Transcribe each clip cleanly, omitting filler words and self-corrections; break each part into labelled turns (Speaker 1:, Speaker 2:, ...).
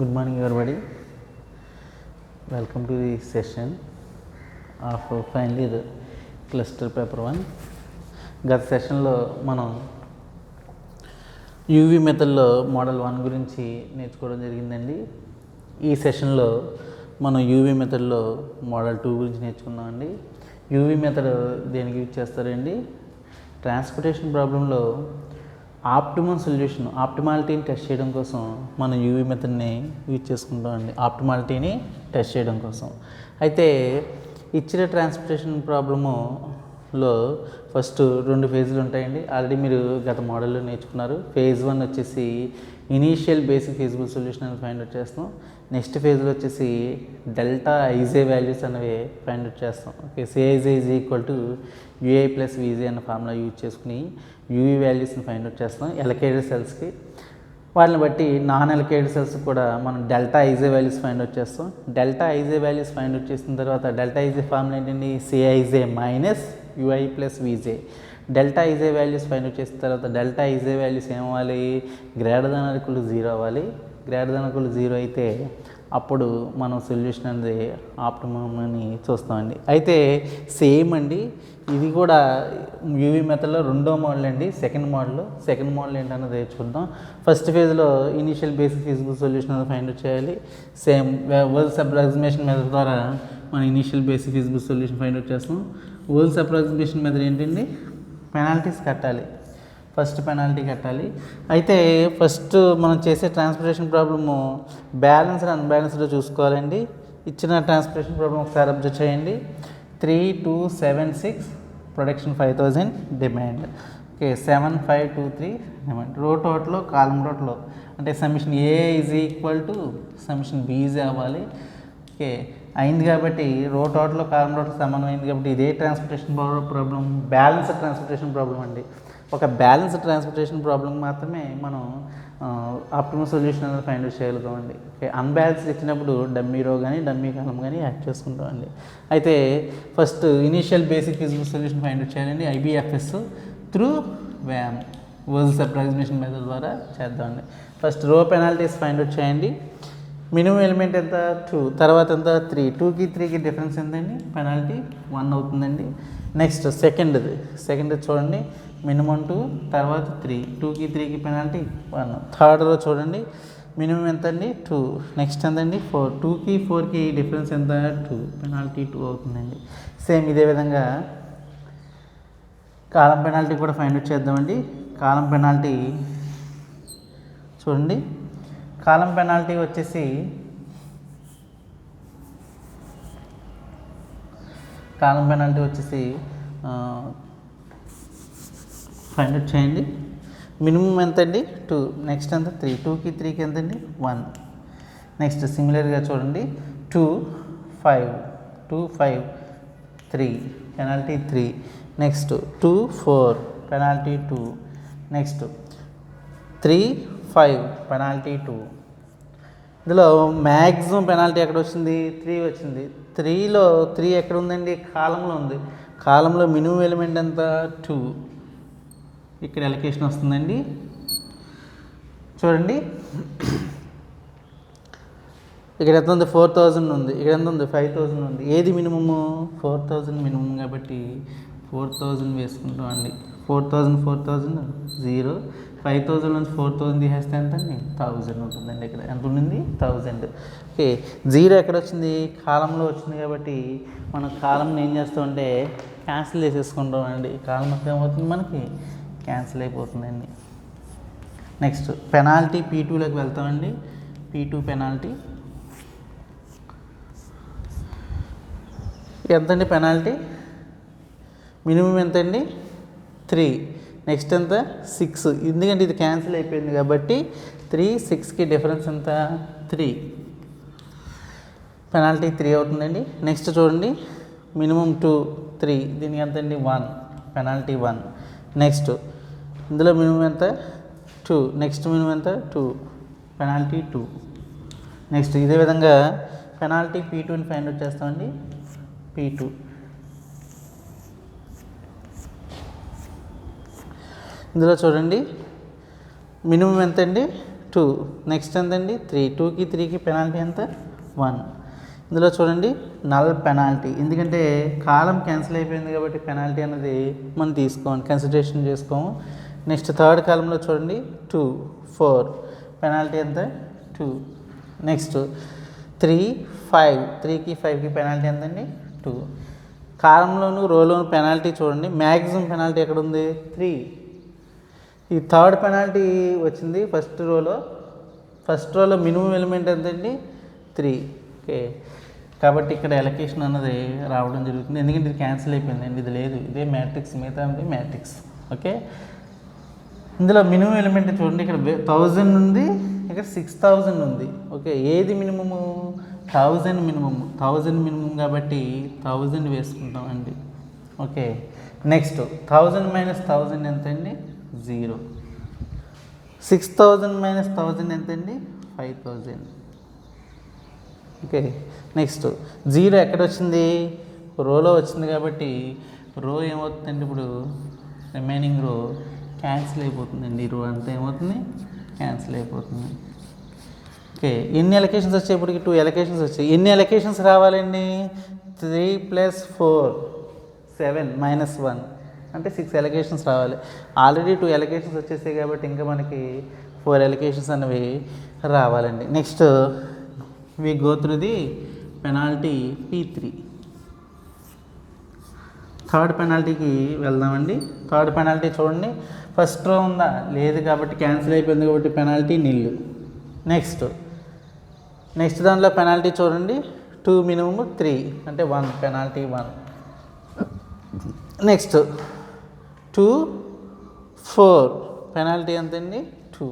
Speaker 1: Good morning, everybody. Welcome to the session of final year cluster paper 1. గత సెషన్లో మనం UV మెథడ్లో model 1 గురించి నేర్చుకోవడం జరిగిందండి. ఈ సెషన్లో మనం యూవీ మెథడ్లో మోడల్ 2 గురించి నేర్చుకుందామండి. యూవీ మెథడ్ దేనికి యూజ్ చేస్తారండి? ట్రాన్స్పోర్టేషన్ ప్రాబ్లంలో ఆప్టిమాలిటీని టెస్ట్ చేయడం కోసం మనం యూవీ మెథడ్ని యూజ్ చేసుకుంటామండి. ఆప్టిమాలిటీని టెస్ట్ చేయడం కోసం. అయితే ఇచ్చిన ట్రాన్స్పోర్టేషన్ ప్రాబ్లములో ఫస్ట్ 2 ఫేజ్లు ఉంటాయండి. ఆల్రెడీ మీరు గత మోడల్లో నేర్చుకున్నారు. ఫేజ్ 1 వచ్చేసి ఇనీషియల్ బేసిక్ ఫీజిబుల్ సొల్యూషన్ అని ఫైండ్ అవుట్ చేస్తాం. నెక్స్ట్ ఫేజ్లో వచ్చేసి డెల్టా ఐజే వాల్యూస్ అనేవి ఫైండ్ అవుట్ చేస్తాం. Okay, CIJ is equal to UI plus VJ అన్న ఫార్ములా యూజ్ చేసుకుని యూవీ వాల్యూస్ని ఫైండ్ అవుట్ చేస్తాం ఎలకేటెడ్ సెల్స్కి. వాటిని బట్టి నాన్ ఎలకేటెడ్ సెల్స్ కూడా మనం delta IJ values find out చేస్తాం. Delta IJ values find out చేసిన తర్వాత డెల్టా ఐజే ఫార్ములా ఏంటండి? CIJ minus UI plus VJ. Delta IJ values find out చేసిన తర్వాత డెల్టా ఐజే వాల్యూస్ ఏమవ్వాలి? Greater than or equal to 0 అవ్వాలి. Greater than or equal to 0 అయితే అప్పుడు మనం సొల్యూషన్ అనేది ఆప్టిమమ్ అని చూస్తామండి. అయితే సేమ్ అండి, ఇది కూడా యూవీ మెథడ్లో రెండో మోడల్ అండి. సెకండ్ మోడల్ ఏంటన్నది నేర్చుకుందాం. ఫస్ట్ ఫేజ్లో ఇనీషియల్ బేసిక్ ఫీజిబుల్ సొల్యూషన్ అనేది ఫైండ్ అవుట్ చేయాలి. సేమ్ వోల్స్ అప్రాక్సిమేషన్ మెథడ్ ద్వారా మనం initial basic feasible solution find out చేస్తాం. వోల్స్ అప్రాక్సిమేషన్ మెథడ్ ఏంటండి? పెనాల్టీస్ కట్టాలి. ఫస్ట్ పెనాల్టీ కట్టాలి. అయితే ఫస్ట్ మనం చేసే ట్రాన్స్పోర్టేషన్ ప్రాబ్లము బ్యాలెన్స్డ్ అన్బ్యాలెన్స్డ్ చూసుకోవాలండి. ఇచ్చిన ట్రాన్స్పోర్టేషన్ ప్రాబ్లం ఒకసారి అబ్జర్వ్ చేయండి. 3276 production 5000 demand. Okay, 7523 demand. Row total column total అంటే summation A is equal to summation B is అవ్వాలి. ఓకే, అయింది కాబట్టి రో టోటల్ కాలమ్ టోటల్ సమానం అయింది కాబట్టి ఇదే transportation problem balanced transportation problem అండి. ఒక బ్యాలెన్స్డ్ ట్రాన్స్పోర్టేషన్ ప్రాబ్లం మాత్రమే మనం ఆప్టిమల్ సొల్యూషన్ అనేది ఫైండ్ అవుట్ చేయగలుగుతామండి. ఓకే, అన్బ్యాలెన్స్డ్ ఇచ్చినప్పుడు డమ్మీ రో కానీ డమ్మీ కాలం కానీ యాడ్ చేసుకుంటామండి. అయితే first initial basic feasible solution find out చేయాలండి. ఐబిఎఫ్ఎస్ త్రూ వ్యామ్ వోల్స్ అప్రాక్సిమేషన్ మెథడ్ ద్వారా చేద్దామండి. First row penalties find out చేయండి. మినిమం ఎలిమెంట్ ఎంత? 2. తర్వాత ఎంత? 3. 2కి 3కి డిఫరెన్స్ ఎంతండి? పెనాల్టీ 1 అవుతుందండి. నెక్స్ట్ సెకండ్ చూడండి. మినిమం 2, తర్వాత 3. 2కి 3కి పెనాల్టీ 1. థర్డ్ రో చూడండి. మినిమం ఎంత అండి? 2. నెక్స్ట్ ఎంతండి? 4. 2కి 4కి డిఫరెన్స్ ఎంత? 2. పెనాల్టీ 2 అవుతుందండి. సేమ్ ఇదే విధంగా కాలం పెనాల్టీ కూడా ఫైండ్ అవుట్ చేద్దామండి. కాలం పెనాల్టీ చూడండి. కాలం పెనాల్టీ వచ్చేసి ఫైండ్ అవుట్ చేయండి. మినిమం ఎంత అండి? 2. నెక్స్ట్ ఎంత? 3. 2కి 3కి ఎంతండి? 1. నెక్స్ట్ సిమిలర్గా చూడండి. 2 5 3 penalty 3. Next 2 4 penalty 2. Next 3 5 penalty 2. ఇందులో మ్యాక్సిమం పెనాల్టీ ఎక్కడ వచ్చింది? 3 వచ్చింది. 3లో 3 ఎక్కడ ఉందండి? కాలంలో ఉంది. కాలంలో మినిమం ఎలిమెంట్ ఎంత? 2. ఇక్కడ ఎలకేషన్ వస్తుందండి. చూడండి, ఇక్కడ ఎంత ఉంది? 4000 ఉంది. ఇక్కడ ఎంత ఉంది? 5000 ఉంది. ఏది మినిమము? 4000 మినిమం కాబట్టి 4000 వేసుకుంటాం అండి. 4000 0. 5000 నుంచి 4000 తీసేస్తే ఎంత అండి? 1000 ఉంటుందండి. ఇక్కడ ఎంత ఉండింది? 1000. ఓకే, 0 ఎక్కడ వచ్చింది? కాలంలో వచ్చింది కాబట్టి మనం కాలంని ఏం చేస్తామంటే క్యాన్సిల్ చేసేసుకుంటాం అండి. కాలం మొత్తం ఏమవుతుంది? మనకి క్యాన్సిల్ అయిపోతుందండి. నెక్స్ట్ పెనాల్టీ P2లోకి వెళ్తామండి. P2 పెనాల్టీ ఎంతండి? పెనాల్టీ మినిమం ఎంతండి? 3. నెక్స్ట్ ఎంత? 6. ఎందుకంటే ఇది క్యాన్సిల్ అయిపోయింది కాబట్టి 3 6కి డిఫరెన్స్ ఎంత? 3. పెనాల్టీ 3 అవుతుందండి. నెక్స్ట్ చూడండి. మినిమం 2 3 దీనికి ఎంత అండి? 1. పెనాల్టీ 1. నెక్స్ట్ ఇందులో మినిమం ఎంత? 2. నెక్స్ట్ మినిమం ఎంత? 2. పెనాల్టీ 2. నెక్స్ట్ ఇదే విధంగా పెనాల్టీ P2ని ఫైండ్ అవుట్ చేస్తామండి. P2 ఇందులో చూడండి. మినిమం ఎంత అండి? 2. నెక్స్ట్ ఎంతండి 3. 2కి 3కి పెనాల్టీ ఎంత 1. ఇందులో చూడండి నల్ పెనాల్టీ, ఎందుకంటే కాలం క్యాన్సిల్ అయిపోయింది కాబట్టి పెనాల్టీ అనేది మనం తీసుకోండి, కన్సిడరేషన్ చేసుకోము. నెక్స్ట్ థర్డ్ కాలంలో చూడండి 2, 4 పెనాల్టీ ఎంత 2. నెక్స్ట్ 3, 5. 3కి 5కి పెనాల్టీ ఎంతండి 2. కాలంలోను రోలోను పెనాల్టీ చూడండి, మ్యాక్సిమం పెనాల్టీ ఎక్కడ ఉంది 3. ఈ థర్డ్ పెనాల్టీ వచ్చింది ఫస్ట్ రోలో మినిమం ఎలిమెంట్ ఎంతండి 3. ఓకే, కాబట్టి ఇక్కడ ఎలకేషన్ అన్నది రావడం జరుగుతుంది, ఎందుకంటే ఇది క్యాన్సిల్ అయిపోయిందండి, ఇది లేదు, ఇదే మ్యాట్రిక్స్, మిగతా మ్యాట్రిక్స్. ఓకే, ఇందులో మినిమం ఎలిమెంట్ చూడండి, ఇక్కడ 1000 ఉంది, ఇక్కడ 6000 ఉంది. ఓకే, ఏది మినిమము 1000 మినిమము, 1000 మినిమం కాబట్టి 1000 వేసుకుంటాం అండి. ఓకే, నెక్స్ట్ 1000 మైనస్ 1000 ఎంతండి 0. 6000 మైనస్ 1000 ఎంతండి 5000. ఓకే, నెక్స్ట్ 0 ఎక్కడ వచ్చింది, రోలో వచ్చింది కాబట్టి రో ఏమవుతుందండి, ఇప్పుడు రిమైనింగ్ రో క్యాన్సిల్ అయిపోతుందండి, రో అంతా ఏమవుతుంది క్యాన్సిల్ అయిపోతుంది. ఓకే, ఎన్ని ఎలకేషన్స్ వచ్చాయి, ఇప్పటికి 2 ఎలకేషన్స్ వచ్చాయి. ఎన్ని ఎలకేషన్స్ రావాలండి, 3 + 4 7 - 1 అంటే 6 ఎలకేషన్స్ రావాలి. ఆల్రెడీ 2 ఎలకేషన్స్ వచ్చేసాయి కాబట్టి ఇంకా మనకి 4 ఎలకేషన్స్ అనేవి రావాలండి. Next we go through the penalty P3. Third పెనాల్టీకి వెళ్దామండి. థర్డ్ పెనాల్టీ చూడండి, ఫస్ట్ రో ఉందా, లేదు కాబట్టి క్యాన్సిల్ అయిపోయింది కాబట్టి పెనాల్టీ నిల్లు. నెక్స్ట్ దాంట్లో పెనాల్టీ చూడండి, 2 మినిమమ్ 3 అంటే 1 పెనాల్టీ 1. నెక్స్ట్ 2, 4 పెనాల్టీ ఎంతండి 2.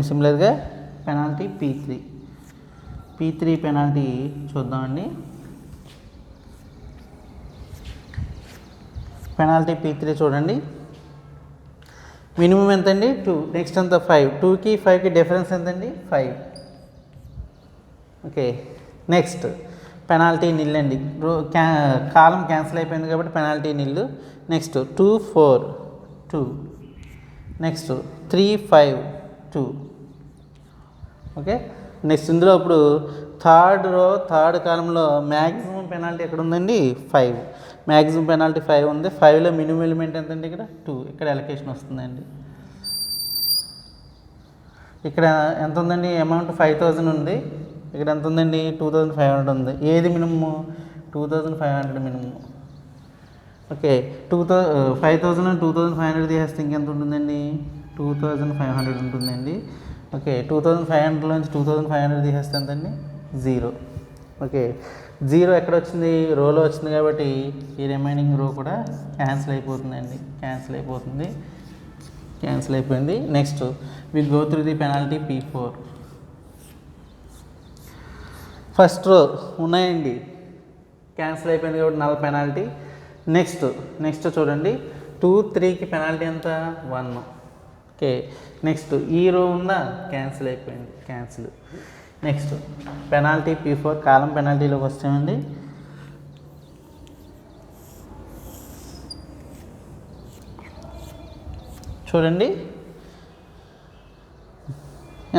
Speaker 1: సిమిలర్గా పెనాల్టీ P3 పెనాల్టీ చూద్దామండి. పెనాల్టీ P3 చూడండి, మినిమం ఎంతండి 2, నెక్స్ట్ అంతా 5. 2కి 5కి డిఫరెన్స్ ఎంతండి 5. ఓకే, నెక్స్ట్ పెనాల్టీ నిల్ అండి, కాలం క్యాన్సిల్ అయిపోయింది కాబట్టి పెనాల్టీ నిల్లు. నెక్స్ట్ 2, 4 2. నెక్స్ట్ 3, 5 2. ఓకే, నెక్స్ట్ ఇందులో ఇప్పుడు థర్డ్ కాలంలో మ్యాక్సిమం పెనాల్టీ ఎక్కడ ఉందండి 5. మ్యాక్సిమం పెనాల్టీ 5 ఉంది. 5లో మినిమం ఎలిమెంట్ ఎంతండి ఇక్కడ 2. ఇక్కడ ఎలకేషన్ వస్తుందండి. ఇక్కడ ఎంత ఉందండి, అమౌంట్ 5000 ఉంది, ఇక్కడ ఎంత ఉందండి 2500 ఉంది. ఏది మినిమము 2500 మినిమము. ఓకే, 5000 and 2500 తీసేస్తే ఇంకెంత ఉంటుందండి 2500 ఉంటుందండి. ఓకే, 2500లోంచి 2500 తీసేస్తే ఎంతండి 0. ఓకే, 0 ఎక్కడ వచ్చింది, రోలో వచ్చింది కాబట్టి ఈ రిమైనింగ్ రో కూడా క్యాన్సిల్ అయిపోతుందండి, క్యాన్సిల్ అయిపోయింది. Next we go through the penalty P4. First row ఉన్నాయండి, క్యాన్సిల్ అయిపోయింది కాబట్టి నల్ పెనాల్టీ. నెక్స్ట్ చూడండి 2, 3కి పెనాల్టీ ఎంత 1. ఓకే, నెక్స్ట్ ఈ రో ఉందా, క్యాన్సిల్ అయిపోయింది, క్యాన్సిల్. నెక్స్ట్ పెనాల్టీ P4 కాలం పెనాల్టీలోకి వస్తామండి. చూడండి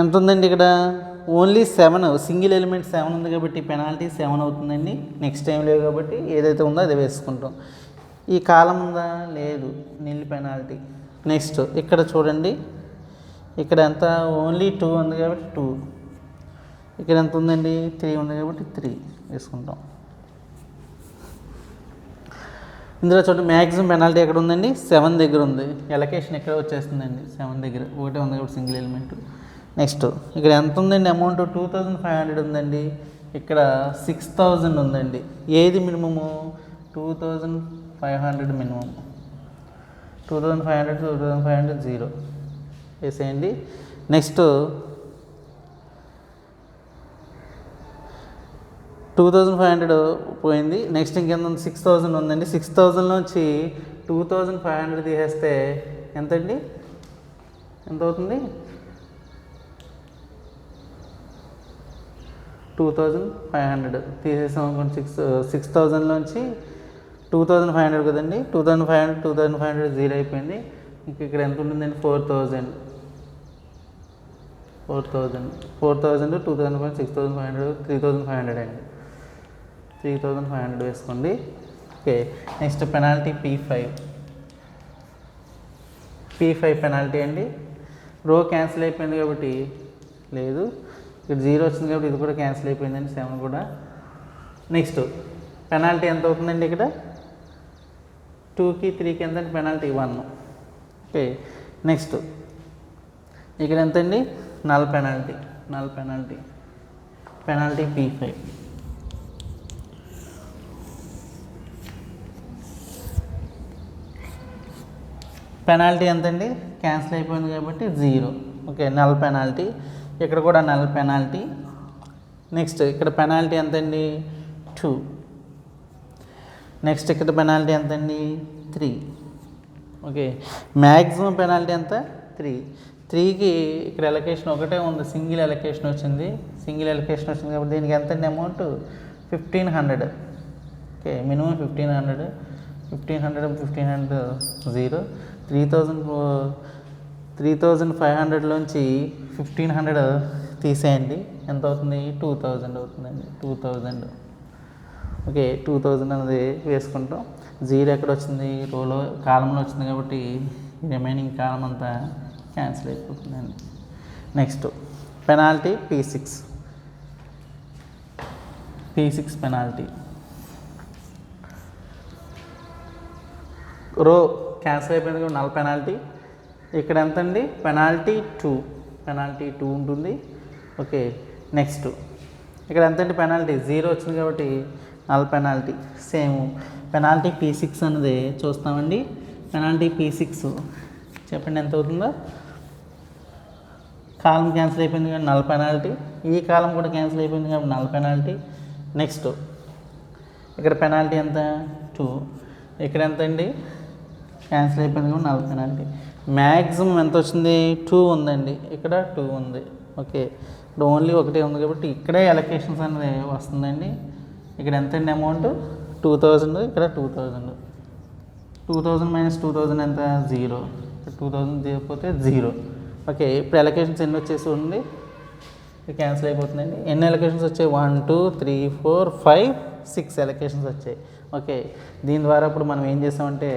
Speaker 1: ఎంత ఉందండి, ఇక్కడ ఓన్లీ 7, సింగిల్ ఎలిమెంట్ 7 ఉంది కాబట్టి పెనాల్టీ 7 అవుతుందండి. నెక్స్ట్ టైం లేవు కాబట్టి ఏదైతే ఉందో అది వేసుకుంటాం. ఈ కాలం ఉందా, లేదు, నిల్ పెనాల్టీ. నెక్స్ట్ ఇక్కడ చూడండి, ఇక్కడ ఎంత ఓన్లీ 2 ఉంది కాబట్టి 2. ఇక్కడ ఎంత ఉందండి 3 ఉంది కాబట్టి 3 వేసుకుంటాం. ఇందులో చూడండి మ్యాక్సిమం పెనాల్టీ ఎక్కడ ఉందండి 7 దగ్గర ఉంది. ఎలకేషన్ ఎక్కడ వచ్చేస్తుందండి 7 దగ్గర, ఒకటే ఉంది కాబట్టి సింగిల్ ఎలిమెంట్. నెక్స్ట్ ఇక్కడ ఎంత ఉందండి, అమౌంట్ 2500 ఉందండి, ఇక్కడ 6000 ఉందండి. ఏది మినిమము 2500 మినిమం. 2500 0 వేసేయండి. నెక్స్ట్ 2500 పోయింది. నెక్స్ట్ ఇంకెంత ఉంది, 6000 ఉందండి. 6000లోంచి 2500 తీసేస్తే ఎంతండి, ఎంత అవుతుంది 2500 తీసేసాం అనుకోండి. 6000లోంచి 2500 కదండి, 2500 0 అయిపోయింది. ఇంక ఇక్కడ ఎంత ఉంటుందండి 4000. 4000, 4000, 2500, 6500, 3500 అండి. 3500 వేసుకోండి. Okay, next penalty P5 penalty అండి. రో క్యాన్సిల్ అయిపోయింది కాబట్టి లేదు, ఇక్కడ 0 వచ్చింది కాబట్టి ఇది కూడా క్యాన్సిల్ అయిపోయిందండి, 7 కూడా. నెక్స్ట్ పెనాల్టీ ఎంత అవుతుందండి ఇక్కడ 2కి 3కి ఎంతండి పెనాల్టీ 1. ఓకే, నెక్స్ట్ ఇక్కడ ఎంతండి నల్ పెనాల్టీ P5. పెనాల్టీ ఎంతండి క్యాన్సిల్ అయిపోయింది కాబట్టి 0. ఓకే, నల్ పెనాల్టీ, ఇక్కడ కూడా నల్ పెనాల్టీ. నెక్స్ట్ ఇక్కడ పెనాల్టీ ఎంతండి 2. నెక్స్ట్ ఇక్కడ పెనాల్టీ ఎంతండి 3. ఓకే, మ్యాక్సిమం పెనాల్టీ ఎంత 3కి ఇక్కడ ఎలకేషన్ ఒకటే ఉంది, సింగిల్ ఎలకేషన్ వచ్చింది కాబట్టి దీనికి ఎంతండి అమౌంట్ 1500. Okay, minimum 1500 0. 3500లోంచి 1500 తీసేయండి, ఎంత అవుతుంది 2000 అవుతుందండి. 2000. ఓకే, 2000 అనేది వేసుకుంటాం. 0 ఎక్కడ వచ్చింది రోలో కాలంలో వచ్చింది కాబట్టి రిమైనింగ్ కాలం అంతా క్యాన్సిల్ అయిపోతుందండి. Next penalty P6 penalty. రో క్యాన్సిల్ అయిపోయింది కాబట్టి నల్ పెనాల్టీ. ఇక్కడ ఎంత అండి పెనాల్టీ 2 ఉంటుంది. ఓకే, నెక్స్ట్ ఇక్కడ ఎంత అండి పెనాల్టీ 0 వచ్చింది కాబట్టి null penalty. Same penalty P6 అనేది చూస్తామండి. పెనాల్టీ P6 చెప్పండి ఎంత అవుతుందో. కాలం క్యాన్సిల్ అయిపోయింది కాబట్టి నల్ పెనాల్టీ, ఈ కాలం కూడా క్యాన్సిల్ అయిపోయింది కాబట్టి నల్ పెనాల్టీ. నెక్స్ట్ ఇక్కడ పెనాల్టీ ఎంత 2, ఇక్కడ ఎంత అండి క్యాన్సిల్ అయిపోయింది కాబట్టి నల్ పెనాల్టీ. మ్యాక్సిమం ఎంత వచ్చింది 2 ఉందండి, ఇక్కడ 2 ఉంది. ఓకే, ఇక్కడ ఓన్లీ ఒకటే ఉంది కాబట్టి ఇక్కడే అలొకేషన్స్ అనేది వస్తుందండి. ఇక్కడ ఎంత అండి అమౌంట్ 2000, ఇక్కడ 2000 మైనస్ 2000 ఎంత 0. 2000 తీయకపోతే 0. ఓకే, ఇప్పుడు అలొకేషన్స్ ఎన్ని వచ్చేసి ఉంది, క్యాన్సిల్ అయిపోతుందండి. ఎన్ని అలొకేషన్స్ వచ్చాయి 1 2 3 4 5 6 అలొకేషన్స్ వచ్చాయి. ఓకే, దీని ద్వారా ఇప్పుడు మనం ఏం చేసామంటే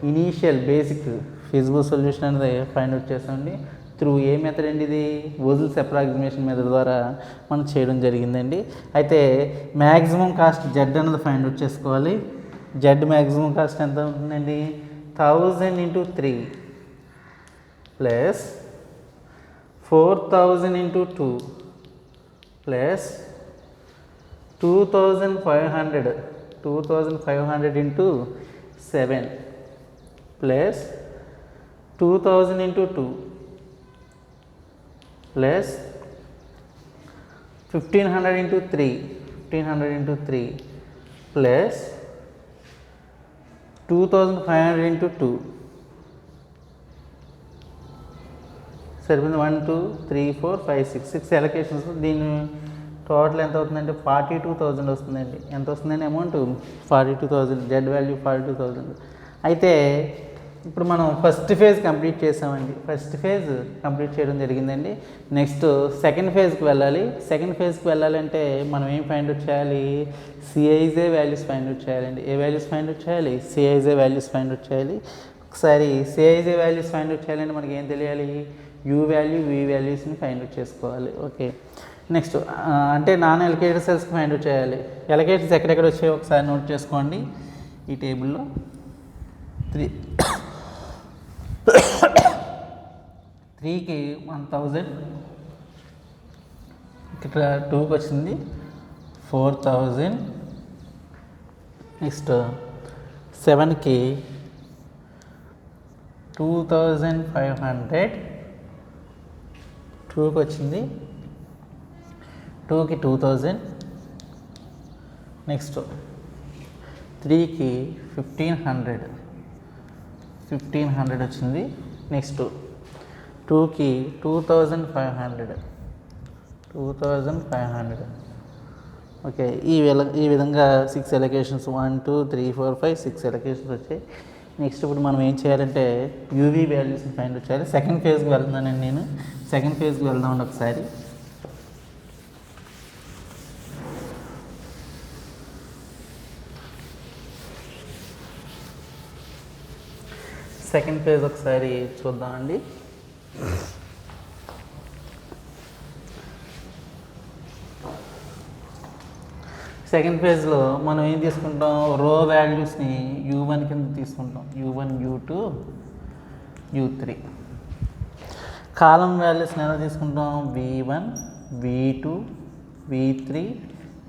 Speaker 1: ఇనీషియల్ బేసిక్ ఫీజిబుల్ సొల్యూషన్ అనేది ఫైండ్ అవుట్ చేసామండి. త్రూ ఏ మెథడ్ అండి ఇది వోజెల్స్ అప్రాక్సిమేషన్ మెథడ్ ద్వారా మనం చేయడం జరిగిందండి. అయితే మ్యాక్సిమం కాస్ట్ జెడ్ అనేది ఫైండ్ అవుట్ చేసుకోవాలి. జెడ్ మ్యాక్సిమం కాస్ట్ ఎంత ఉంటుందండి 1000 × 3 plus 4000 × 2 plus 2500 × 7 plus 2000 × 2 plus 1500 × 3 plus 2500 × 2 సరిపోయింది. 1 2 3 4 5 6 అలొకేషన్స్. దీని టోటల్ ఎంత అవుతుందంటే 42,000 వస్తుందండి. ఎంత వస్తుందండి అమౌంట్ 42,000, జెడ్ వాల్యూ 42,000. అయితే ఇప్పుడు మనం ఫస్ట్ ఫేజ్ కంప్లీట్ చేసామండి. ఫస్ట్ ఫేజ్ కంప్లీట్ చేయడం జరిగిందండి. నెక్స్ట్ సెకండ్ ఫేజ్కి వెళ్ళాలి. సెకండ్ ఫేజ్కి వెళ్ళాలంటే మనం ఏం ఫైండ్ అవుట్ చేయాలి, సిఐజే వాల్యూస్ ఫైండ్ అవుట్ చేయాలండి. ఏ వాల్యూస్ ఫైండ్ అవుట్ చేయాలి, సిఐజే వాల్యూస్ ఫైండ్ అవుట్ చేయాలి. ఒకసారి సిఐజే వాల్యూస్ ఫైండ్ అవుట్ చేయాలంటే మనకి ఏం తెలియాలి, యూ వాల్యూ వి వాల్యూస్ని ఫైండ్ అవుట్ చేసుకోవాలి. ఓకే, నెక్స్ట్ అంటే నాన్ ఎలకేటెడ్ సెల్స్కి ఫైండ్ అవుట్ చేయాలి. ఎలకేటెడ్స్ ఎక్కడెక్కడ వచ్చాయో ఒకసారి నోట్ చేసుకోండి ఈ టేబుల్లో. 3కి 1000, ఇక్కడ 2కి వచ్చింది 4000. నెక్స్ట్ 7కి 2500, 2కి వచ్చింది 2కి 2000. నెక్స్ట్ 3కి 1500 వచ్చింది. నెక్స్ట్ 2కి 2500. ఓకే, ఈ విధంగా 6 అలొకేషన్స్ 1 2 3 4 5 6 అలొకేషన్స్ వచ్చాయి. నెక్స్ట్ ఇప్పుడు మనం ఏం చేయాలంటే యూవీ వాల్యూస్ని ఫైండ్ అవుట్ చేయాలి. సెకండ్ ఫేజ్కి వెళ్తున్నానండి నేను. సెకండ్ ఫేజ్కి వెళ్దామండి ఒకసారి. సెకండ్ ఫేజ్ ఒకసారి చూద్దామండి. సెకండ్ ఫేజ్లో మనం ఏం తీసుకుంటాం, రో వాల్యూస్ని U1 కింద తీసుకుంటాం. U1, U2, U3. కాలం వాల్యూస్ని ఎలా తీసుకుంటాం, V1, V2, V3,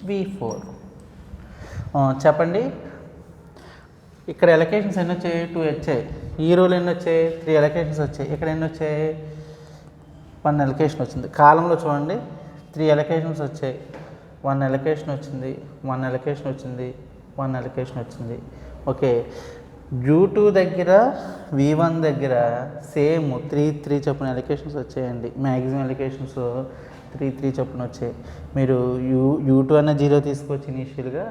Speaker 1: V4. చెప్పండి, ఇక్కడ ఎలకేషన్స్ ఎన్ని వచ్చాయి, 2 వచ్చాయి. ఈ రోలు ఎన్ని వచ్చాయి, 3 ఎలకేషన్స్ వచ్చాయి. ఇక్కడ ఎన్ని వచ్చాయి, 1 ఎలకేషన్ వచ్చింది. కాలంలో చూడండి 3 ఎలకేషన్స్ వచ్చాయి, 1 ఎలకేషన్ వచ్చింది, 1 ఎలకేషన్ వచ్చింది, 1 ఎలకేషన్ వచ్చింది. ఓకే, U2 దగ్గర V1 దగ్గర సేమ్ 3 చొప్పున ఎలకేషన్స్ వచ్చాయండి. మ్యాక్సిమం ఎలకేషన్స్ 3 చొప్పున వచ్చాయి. మీరు U2 అన్న 0 తీసుకోవచ్చు, ఇనీషియల్గా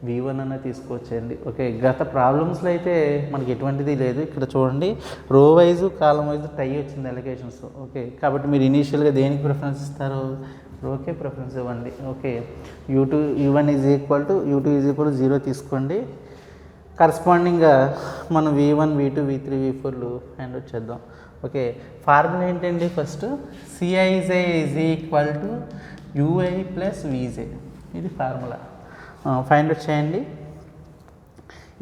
Speaker 1: V1 అన్న తీసుకోవచ్చండి. ఓకే, గత ప్రాబ్లమ్స్లో అయితే మనకి ఎటువంటిది లేదు. ఇక్కడ చూడండి రో వైజు కాలం వైజు టై వచ్చింది ఎలకేషన్స్. ఓకే, కాబట్టి మీరు ఇనీషియల్గా దేనికి ప్రిఫరెన్స్ ఇస్తారు, రోకే ప్రిఫరెన్స్ ఇవ్వండి. Okay, U1 is equal to 0 తీసుకోండి. కరస్పాండింగ్గా మనం V1, V2, V3, V4లు ఫైండ్ అవుట్ చేద్దాం. ఓకే, ఫార్ములా ఏంటండి, first Cij is equal to Ui plus Vj. ఇది ఫార్ములా. ఫైండ్ అవుట్ చేయండి.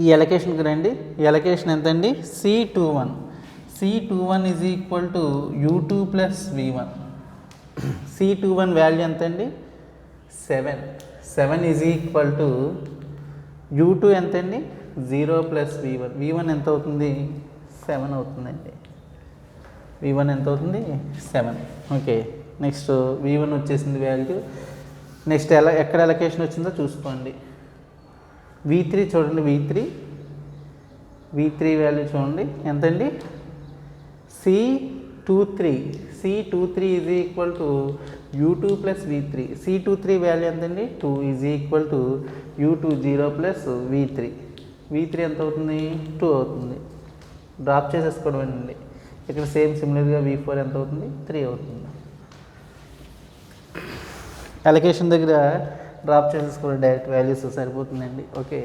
Speaker 1: ఈ ఎలకేషన్కి రండి. ఈ ఎలకేషన్ ఎంతండి, C21 is equal to U2 plus V1. C21 value ఎంతండి, 7 ఈజ్ ఈక్వల్ టు U2 ఎంతండి, 0 ప్లస్ V1 ఎంత అవుతుంది, 7 అవుతుందండి. V1 ఎంత అవుతుంది, 7. ఓకే, నెక్స్ట్ V1 వచ్చేసింది వాల్యూ. నెక్స్ట్ ఎక్కడ ఎలకేషన్ వచ్చిందో చూసుకోండి. V3 చూడండి, V3 వాల్యూ చూడండి ఎంతండి, C23 is equal to U2 plus V3. C23 value ఎంతండి, 2 is equal to U2 0 plus V3 ఎంత అవుతుంది, 2 అవుతుంది. డ్రాప్ చేసేసుకోవడం అండి. ఇక్కడ సిమిలర్గా V4 ఎంత అవుతుంది, 3 అవుతుంది. అలొకేషన్ దగ్గర డ్రాప్ చేసేసుకోవడం, డైరెక్ట్ వాల్యూస్ సరిపోతుందండి. ఓకే,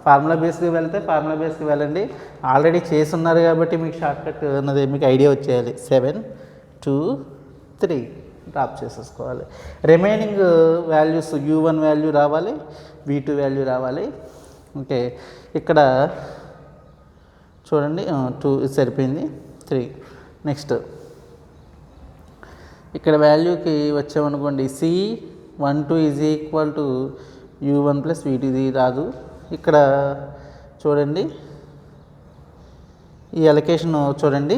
Speaker 1: ఫార్ములా బేస్కి వెళ్తే ఫార్ములా బేస్కి వెళ్ళండి. ఆల్రెడీ చేసి ఉన్నారు కాబట్టి మీకు షార్ట్కట్ అన్నది మీకు ఐడియా వచ్చేయాలి. 7, 2, 3 డ్రాప్ చేసేసుకోవాలి. రిమైనింగ్ వాల్యూస్ U1 వాల్యూ రావాలి, V2 వాల్యూ రావాలి. ఓకే, ఇక్కడ చూడండి 2 సరిపోయింది, 3. నెక్స్ట్ ఇక్కడ వాల్యూకి వచ్చామనుకోండి, C12 is equal to U1 plus V2. ఇది రాదు. ఇక్కడ చూడండి ఈ అలొకేషన్ చూడండి,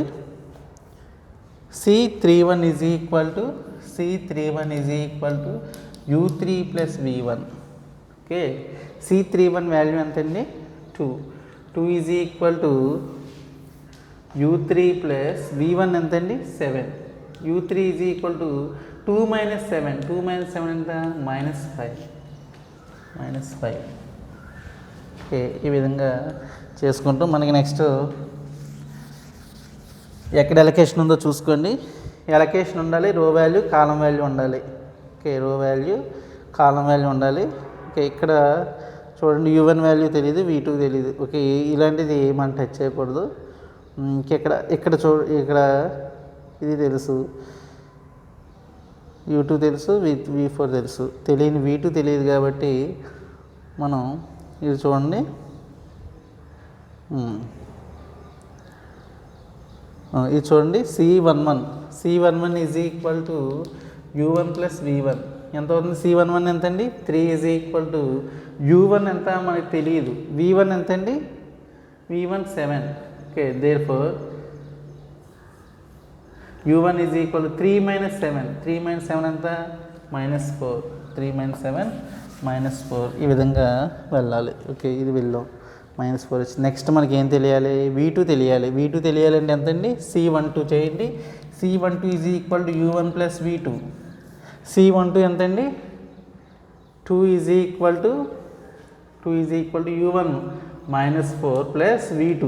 Speaker 1: C31 is equal to U3 plus V1. Okay, C31 value ఎంతండి, 2 is equal to U3 plus V1 ఎంతండి, 7. U3 is equal to 2 minus 7 ఎంత, -5. ఓకే, ఈ విధంగా చేసుకుంటూ మనకి నెక్స్ట్ ఎక్కడ ఎలకేషన్ ఉందో చూసుకోండి. ఎలకేషన్ ఉండాలి, రో వాల్యూ కాలం వాల్యూ ఉండాలి. ఓకే, రో వాల్యూ కాలం వాల్యూ ఉండాలి. ఓకే, ఇక్కడ చూడండి U1 వాల్యూ తెలియదు, V2 తెలియదు. ఓకే, ఇలాంటిది మనం టచ్ చేయకూడదు. ఇక్కడ ఇక్కడ ఇది తెలుసు, U2 తెలుసు, V4 తెలుసు. తెలియని V2 తెలియదు కాబట్టి మనం ఇది చూడండి, ఇది చూడండి C11 is equal to U1 plus V1. ఎంత అవుతుంది, C11 ఎంతండి, 3 ఈజ్ ఈక్వల్ టు U1 ఎంత మనకి తెలియదు, V1 ఎంతండి, V1 7. Okay, therefore U1 is equal to 3 minus 7 ఎంత, -4. 3 మైనస్ 7 -4. ఈ విధంగా వెళ్ళాలి. ఓకే, ఇది వెళ్ళాం, -4 వచ్చి. నెక్స్ట్ మనకి ఏం తెలియాలి, V2 తెలియాలంటే ఎంతండి, C12 చేయండి. C12 is equal to U1 plus V2. C12 ఎంతండి, 2 is equal to U1 -4 plus V2.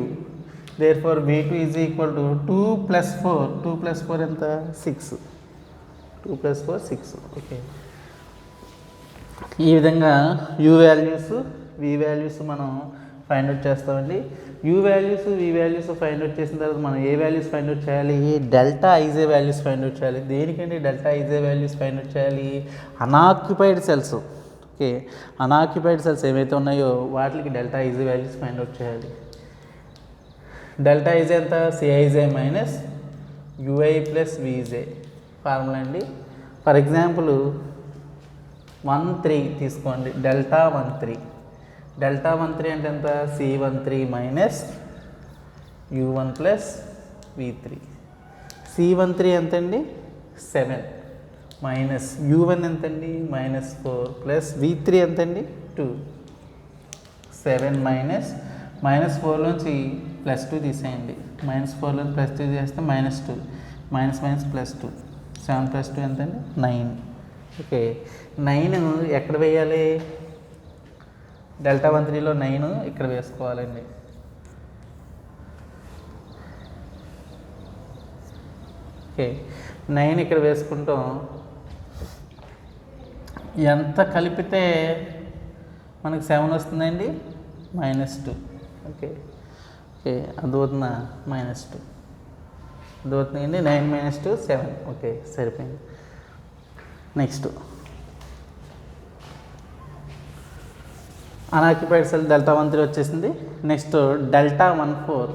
Speaker 1: Therefore V2 is equal to 2 + 4 ఎంత 6, 2 + 4 6. ఓకే, ఈ విధంగా U వాల్యూస్ V వాల్యూస్ మనం ఫైండ్ అవుట్ చేస్తామండి. U values V values find out చేసిన తర్వాత మనం ఏ వాల్యూస్ ఫైండ్ అవుట్ చేయాలి, delta IJ values find out చేయాలి. దేనికండి delta IJ values find out చేయాలి, unoccupied cells. Okay, unoccupied cells ఏవైతే ఉన్నాయో వాటికి delta IJ values find out చేయాలి. డెల్టా IJ ఎంత, CIJ - UI + VJ ఫార్ములా అండి. ఫర్ ఎగ్జాంపుల్ 13 తీసుకోండి, డెల్టా 13 అంటే ఎంత, C13 - U1 + V3. C13 ఎంతండి 7 మైనస్ U1 ఎంతండి -4 ప్లస్ V3 ఎంతండి 2. 7 -4 నుంచి +2 తీసేయండి, -4 నుంచి +2 చేస్తే -2, -+2, 7 + 2 ఎంతండి 9. ఓకే, 9 ఎక్కడ వేయాలి, డెల్టా 13లో 9 ఇక్కడ వేసుకోవాలండి. ఓకే, 9 ఇక్కడ వేసుకుంటాం. ఎంత కలిపితే మనకు 7 వస్తుందండి, -2. ఓకే, అందువలన -2 అందువస్తుందండి. 9 - 2 7. ఓకే, సరిపోయింది. నెక్స్ట్ అన్ఆక్యుపైడ్ సెల్ డెల్టా 13 వచ్చేసింది. నెక్స్ట్ డెల్టా 14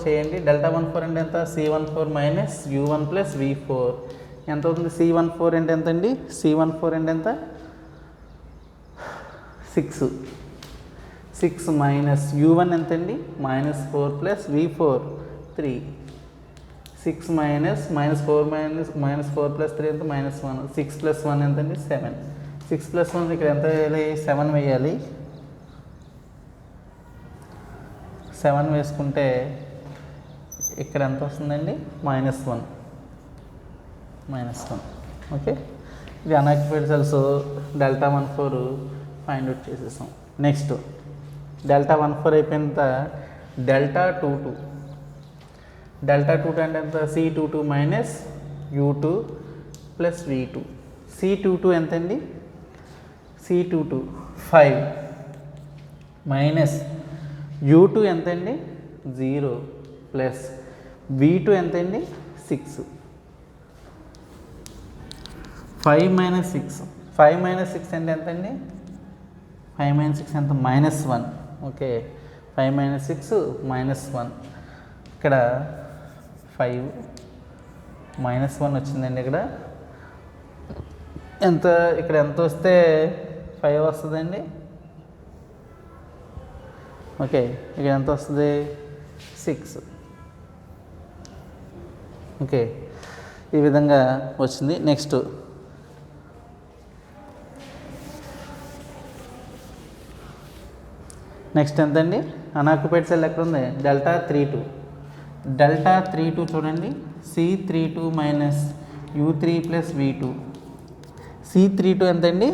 Speaker 1: చేయండి. డెల్టా 14 అంటే ఎంత, C14 - U1 + V4 ఎంత అవుతుంది, C14 అంటే ఎంత అండి, C14 అంటే ఎంత 6 -U1 ఎంత అండి -4 + V4 3. 6 - -4 + 3 ఎంత -1. 6 + 1 ఎంత అండి 7. 6 + 1 ఇక్కడ ఎంత వేయాలి, 7 వేయాలి. 7 వేసుకుంటే ఇక్కడ ఎంత వస్తుందండి, -1. ఓకే, ఇది unoccupied cells delta 14 find out చేసేసాం. నెక్స్ట్ డెల్టా 14 అయిపోయిన తర్వాత డెల్టా 22 అంటే ఎంత, C22 - U2 + V2. C22 ఎంతండి, C22 5 -U2 ఎంతండి 0 ప్లస్ V2 ఎంతండి 6. 5 - 6 అంటే ఎంతండి, 5 - 6 ఎంత -1. ఓకే, 5 - 6 -1. ఇక్కడ 5 -1 వచ్చిందండి. ఇక్కడ ఎంత, ఇక్కడ ఎంత వస్తే 5 వస్తుందండి. ఓకే, ఇక్కడ ఎంత వస్తుంది 6. ఓకే, ఈ విధంగా వచ్చింది. నెక్స్ట్ ఎంతండి, అన్ఆక్యుపైడ్ సెల్ ఎక్కడ ఉంది, డెల్టా 32 చూడండి, C32 - U3 + V2. C32 ఎంతండి,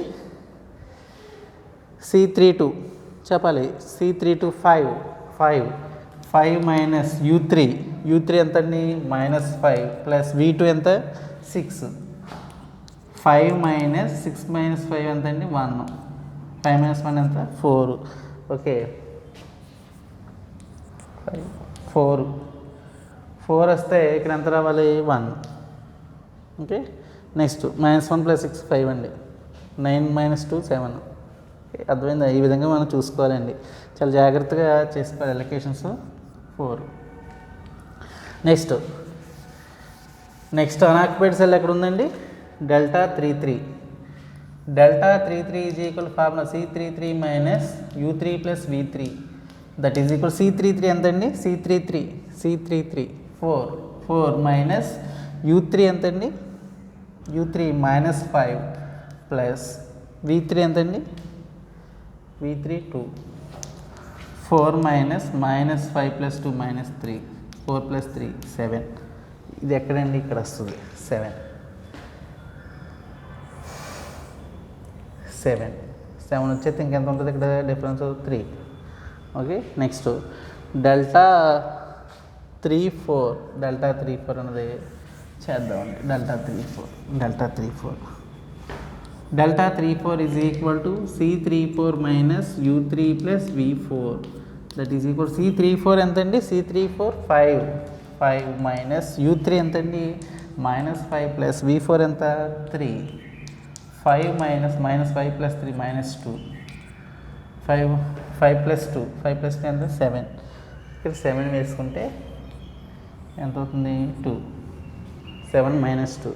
Speaker 1: C32 చెప్పాలి, C32 5 U3 ఎంతండి -5 ప్లస్ V2 ఎంత 6. 5 - 6 - 5 ఎంతండి 1. 5 - 1 ఎంత 4. ఓకే, 4 వస్తే ఇక్కడ ఎంత రావాలి 1. ఓకే, నెక్స్ట్ -1 + 6 5 అండి. 9 - 2 7. అర్థమైందా, ఈ విధంగా మనం చూసుకోవాలండి, చాలా జాగ్రత్తగా చేసుకోవాలి ఎలకేషన్స్ 4. నెక్స్ట్ అన్ఆక్యుపైడ్ సెల్ ఎక్కడ ఉందండి, delta 33 is equal formula C33 - U3 + V3 that is equal C33 ఎంతండి, C33 4 U3 ఎంతండి, U3 -5 ప్లస్ V3 ఎంతండి, V3 2. 4 - -5 + 2 -3 4 + 3 7. ఇది ఎక్కడండి, ఇక్కడ వస్తుంది 7 వచ్చేది. ఇంకెంత ఉంటుంది ఇక్కడ డిఫరెన్స్ 3. ఓకే, నెక్స్ట్ డెల్టా 34 అనేది చేద్దామండి. Delta 34 is equal to C34 minus U3 plus V4 that is equal C34 ఎంతండి? C34 5 మైనస్ U3 ఎంతండి? -5 ప్లస్ V4 ఎంత? 3 5 మైనస్ -5 ప్లస్ 3 -2 5 ప్లస్ 2 ఎంత? 7. ఇక్కడ 7 వేసుకుంటే ఎంత అవుతుంది? 2. 7 మైనస్ 2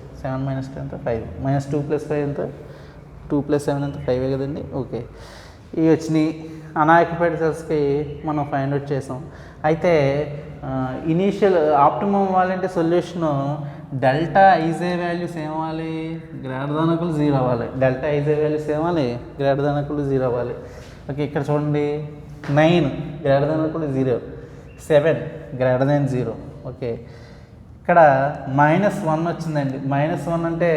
Speaker 1: ఎంత? 5 -2 ప్లస్ 5 ఎంత? 2 ప్లస్ 7 ఎంత? 5 కదండి. ఓకే, ఇవి వచ్చినాయి. అన్ఆక్యుపైడ్ సెల్స్కి మనం ఫైండ్ అవుట్ చేసాం. అయితే ఇనీషియల్ ఆప్టిమమ్ అవ్వాలంటే సొల్యూషను డెల్టా ఐజే వాల్యూస్ ఏమవ్వాలి? >0 అవ్వాలి. డెల్టా ఐజే వాల్యూస్ ఏమవ్వాలి? >0 అవ్వాలి. ఓకే, ఇక్కడ చూడండి 9 >0, 7 >0. ఓకే, ఇక్కడ -1 వచ్చిందండి. -1 అంటే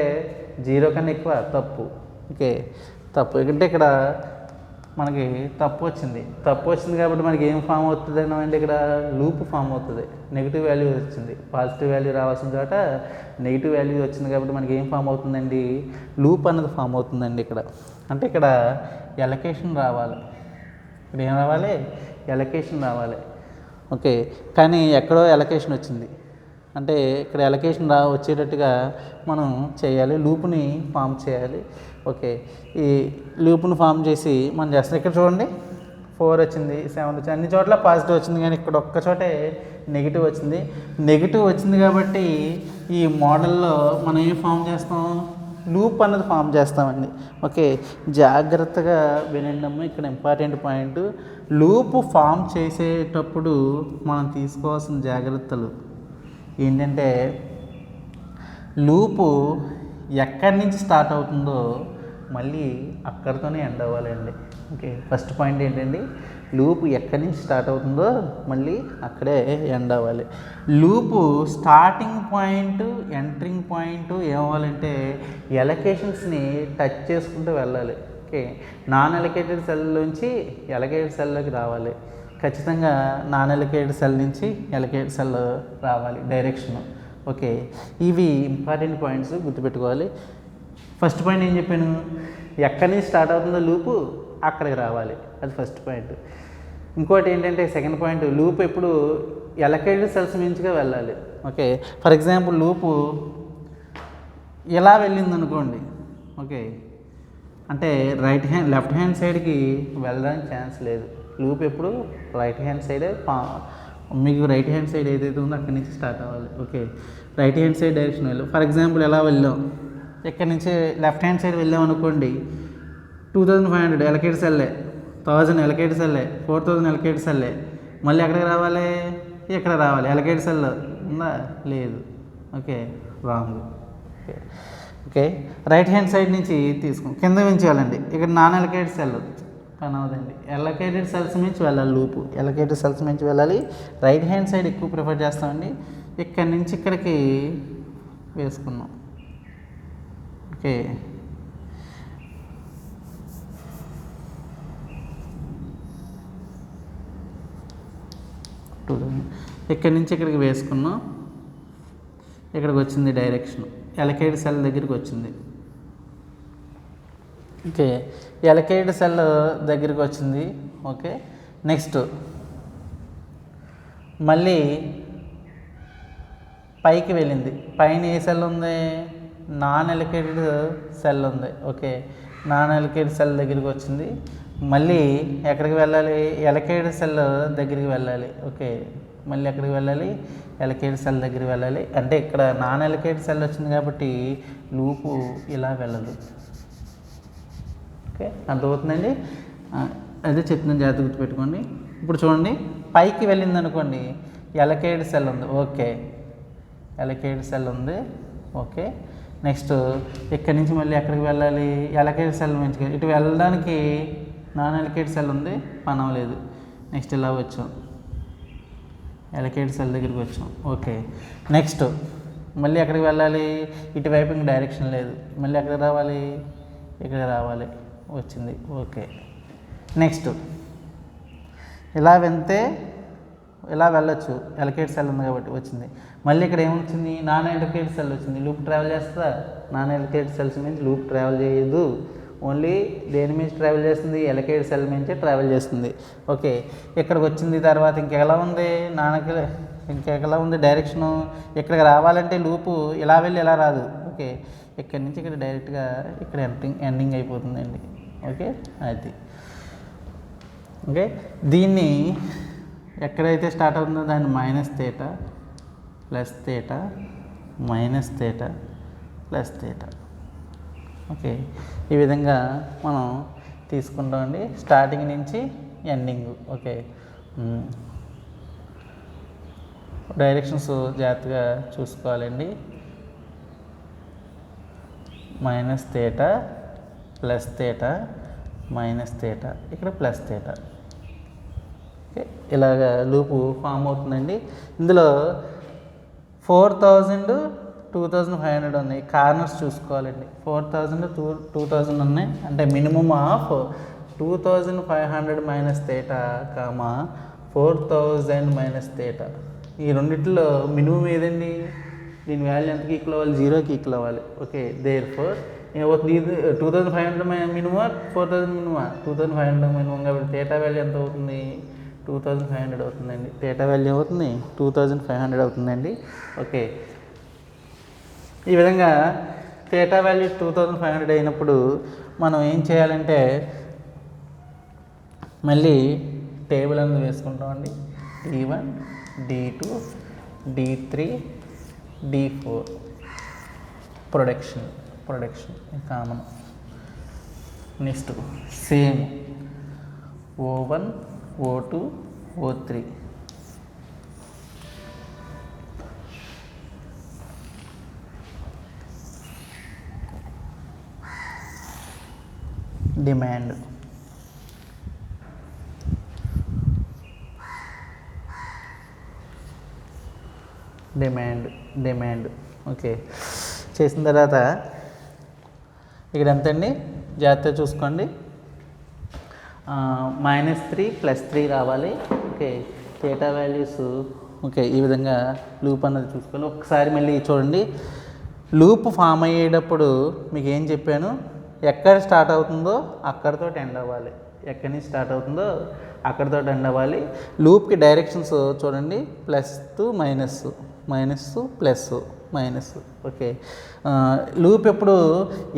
Speaker 1: 0 కన్నా ఎక్కువ, తప్పు. ఓకే, తప్పు. ఎందుకంటే ఇక్కడ మనకి తప్పు వచ్చింది కాబట్టి మనకి ఏం ఫామ్ అవుతుంది అంటే ఇక్కడ లూప్ ఫామ్ అవుతుంది. నెగిటివ్ వాల్యూ వచ్చింది, పాజిటివ్ వాల్యూ రావాల్సిన చోట నెగిటివ్ వాల్యూ వచ్చింది కాబట్టి మనకి ఏం ఫామ్ అవుతుందండి? లూప్ అన్నది ఫామ్ అవుతుందండి ఇక్కడ. అంటే ఇక్కడ ఎలకేషన్ రావాలి. ఇక్కడ ఏం రావాలి? ఎలకేషన్ రావాలి. ఓకే, కానీ ఎక్కడో ఎలకేషన్ వచ్చింది. అంటే ఇక్కడ ఎలకేషన్ వచ్చేటట్టుగా మనం చేయాలి, లూప్ని ఫామ్ చేయాలి. ఓకే, ఈ లూప్ను ఫామ్ చేసి మనం చేస్తాం. ఇక్కడ చూడండి 4 వచ్చింది, 7 వచ్చింది, అన్ని చోట్ల పాజిటివ్ వచ్చింది, కానీ ఇక్కడ ఒక్క చోటే నెగిటివ్ వచ్చింది కాబట్టి ఈ మోడల్లో మనం ఏం ఫామ్ చేస్తాం? లూప్ అన్నది ఫామ్ చేస్తామండి. ఓకే, జాగ్రత్తగా వినండమ్మా. ఇక్కడ ఇంపార్టెంట్ పాయింట్, లూప్ ఫామ్ చేసేటప్పుడు మనం తీసుకోవాల్సిన జాగ్రత్తలు ఏంటంటే లూపు ఎక్కడి నుంచి స్టార్ట్ అవుతుందో మళ్ళీ అక్కడితోనే ఎండ్ అవ్వాలండి. ఓకే, ఫస్ట్ పాయింట్ ఏంటండి? లూపు ఎక్కడి నుంచి స్టార్ట్ అవుతుందో మళ్ళీ అక్కడే ఎండ్ అవ్వాలి. Loop starting point, entering point ఏమవ్వాలంటే ఎలకేషన్స్ని టచ్ చేసుకుంటూ వెళ్ళాలి. ఓకే, నాన్ ఎలకేటెడ్ సెల్ నుంచి ఎలకేటెడ్ సెల్లోకి రావాలి. ఖచ్చితంగా నాన్ ఎలకేటెడ్ సెల్ నుంచి ఎలకేటెడ్ సెల్ రావాలి డైరెక్షన్. ఓకే, ఇవి ఇంపార్టెంట్ పాయింట్స్ గుర్తుపెట్టుకోవాలి. ఫస్ట్ పాయింట్ ఏం చెప్పాను? ఎక్కడి నుంచి స్టార్ట్ అవుతుందో లూపు అక్కడికి రావాలి, అది ఫస్ట్ పాయింట్. ఇంకోటి ఏంటంటే సెకండ్ పాయింట్, లూప్ ఎప్పుడు ఎలకేటెడ్ సెల్స్ మించిగా వెళ్ళాలి. ఓకే, ఫర్ ఎగ్జాంపుల్ లూపు ఇలా వెళ్ళింది అనుకోండి. ఓకే, అంటే లెఫ్ట్ హ్యాండ్ సైడ్కి వెళ్ళడానికి ఛాన్స్ లేదు. లూప్ ఎప్పుడు రైట్ హ్యాండ్ సైడే, మీకు రైట్ హ్యాండ్ సైడ్ ఏదైతే ఉందో అక్కడి నుంచి స్టార్ట్ అవ్వాలి. Okay, right hand side direction వెళ్ళాం. ఫర్ ఎగ్జాంపుల్ ఎలా వెళ్ళాం? ఇక్కడ నుంచి లెఫ్ట్ హ్యాండ్ సైడ్ వెళ్ళాం అనుకోండి. 2500 ఎలకేటెడ్ సెల్లే, 1000 ఎలకేటెడ్ సెల్లే, 4000 ఎలకేటెడ్ సెల్లే. మళ్ళీ ఎక్కడికి రావాలి? ఇక్కడ రావాలి. ఎలకేటెడ్ సెల్ ఉందా? లేదు. Okay, wrong. Okay, right hand side నుంచి తీసుకుని కింద నుంచి వెళ్ళండి. ఇక్కడ నాన్ ఎలకేటెడ్ సెల్ పని అవదండి. ఎలకేటెడ్ సెల్స్ నుంచి వెళ్ళాలి లూపు. ఎలకేటెడ్ సెల్స్ నుంచి వెళ్ళాలి. రైట్ హ్యాండ్ సైడ్ ఎక్కువ ప్రిఫర్ చేస్తామండి. ఇక్కడి నుంచి ఇక్కడికి వేసుకున్నాం. ఓకే, ఇక్కడి నుంచి ఇక్కడికి వేసుకున్నాం. ఇక్కడికి వచ్చింది డైరెక్షన్, ఎలకేటెడ్ సెల్ దగ్గరికి వచ్చింది. ఓకే, ఎలకేటెడ్ సెల్ దగ్గరికి వచ్చింది. ఓకే, నెక్స్ట్ మళ్ళీ పైకి వెళ్ళింది. పైన ఏ సెల్ ఉంది? నాన్ ఎలకేటెడ్ సెల్ ఉంది. ఓకే, నాన్ ఎలకేటెడ్ సెల్ దగ్గరికి వచ్చింది. మళ్ళీ ఎక్కడికి వెళ్ళాలి? ఎలకేటెడ్ సెల్ దగ్గరికి వెళ్ళాలి. ఓకే, మళ్ళీ ఎక్కడికి వెళ్ళాలి? ఎలకేటెడ్ సెల్ దగ్గరికి వెళ్ళాలి. అంటే ఇక్కడ నాన్ ఎలకేటెడ్ సెల్ వచ్చింది కాబట్టి లూపు ఇలా వెళ్ళదు. ఓకే, అర్థమవుతుందండి? అదే చెప్తున్నాను, జాగ్రత్త గుర్తుపెట్టుకోండి. ఇప్పుడు చూడండి, పైకి వెళ్ళింది అనుకోండి, ఎలకేటెడ్ సెల్ ఉంది. ఓకే, ఎలకేటెడ్ సెల్ ఉంది. ఓకే, నెక్స్ట్ ఇక్కడి నుంచి మళ్ళీ ఎక్కడికి వెళ్ళాలి? ఎలకేటెడ్ సెల్ నుంచి ఇటు వెళ్ళడానికి నాన్ ఎలకేటెడ్ సెల్ ఉంది, పని అవ్వలేదు. నెక్స్ట్ ఇలా వచ్చాం, ఎలకేటెడ్ సెల్ దగ్గరికి వచ్చాం. ఓకే, నెక్స్ట్ మళ్ళీ ఎక్కడికి వెళ్ళాలి? ఇటువైపు ఇంక డైరెక్షన్ లేదు. మళ్ళీ ఎక్కడికి రావాలి? ఇక్కడ రావాలి. వచ్చింది. ఓకే, నెక్స్ట్ ఇలా వెళ్తే ఇలా వెళ్ళొచ్చు, ఎలకేట్ సెల్ ఉంది కాబట్టి వచ్చింది. మళ్ళీ ఇక్కడ ఏమొచ్చింది, నాన్ ఎలకేట్ సెల్ వచ్చింది. లూప్ ట్రావెల్ చేస్తుందా? Non allocate cells means loop travel చేయదు. ఓన్లీ దేని మీద ట్రావెల్ చేస్తుంది, ఎలకేట్ సెల్ నుంచే ట్రావెల్ చేస్తుంది. ఓకే, ఇక్కడికి వచ్చింది తర్వాత ఇంకెలా ఉంది, ఇంకెలా ఉంది డైరెక్షను. ఇక్కడికి రావాలంటే లూపు ఇలా వెళ్ళి ఇలా రాదు. ఓకే, ఇక్కడి నుంచి ఇక్కడ డైరెక్ట్గా ఇక్కడ ఎండింగ్ అయిపోతుందండి. ఓకే, అది. ఓకే, దీన్ని ఎక్కడైతే స్టార్ట్ అవుతుందో దాన్ని minus theta plus theta minus theta plus theta. Okay, ఈ విధంగా మనం తీసుకుంటామండి స్టార్టింగ్ నుంచి ఎండింగ్. ఓకే, డైరెక్షన్స్ జాగ్రత్తగా చూసుకోవాలండి. Minus theta plus theta minus theta, ఇక్కడ ప్లస్ థీటా. ఓకే, ఇలాగ లూపు ఫామ్ అవుతుందండి. ఇందులో 4000 2500 ఉన్నాయి. కార్నర్స్ చూసుకోవాలండి. 4000 2000 ఉన్నాయి అంటే minimum of 2500 minus theta comma 4000 minus theta. ఈ రెండిట్లో మినిమం ఏదండి, దీని వాల్యూ ఎంతకి ఈక్వల్ అవ్వాలి, 0కి ఈక్వల్ అవ్వాలి. ఓకే, దేర్ ఫోర్ ఏమవుతుంది, 2500 మినిమా 4000 మినిమా, 2500 మినిమం కాబట్టి థీటా వాల్యూ ఎంత అవుతుంది, 2500 అవుతుందండి. థీటా వాల్యూ అవుతుంది 2500 అవుతుందండి. ఓకే, ఈ విధంగా థీటా వాల్యూ 2500 అయినప్పుడు మనం ఏం చేయాలంటే మళ్ళీ టేబుల్ అనేది వేసుకుంటామండి. D1 D2 D3 D4 production common. Next same O1 O2 O3. Demand okay, చేసిన తర్వాత ఇక్కడ ఎంతండి జాగ్రత్తగా చూసుకోండి. -3 +3 రావాలి. Okay, theta values. ఓకే, ఈ విధంగా లూప్ అన్నది చూసుకోవాలి. ఒకసారి మళ్ళీ చూడండి. లూప్ ఫామ్ అయ్యేటప్పుడు మీకు ఏం చెప్పాను, ఎక్కడ స్టార్ట్ అవుతుందో అక్కడితో ఎండ్ అవ్వాలి. ఎక్కడి నుంచి స్టార్ట్ అవుతుందో అక్కడితో ఎండ్ అవ్వాలి. లూప్కి డైరెక్షన్స్ చూడండి, plus to minus, minus plus minus. Okay, loop ఎప్పుడు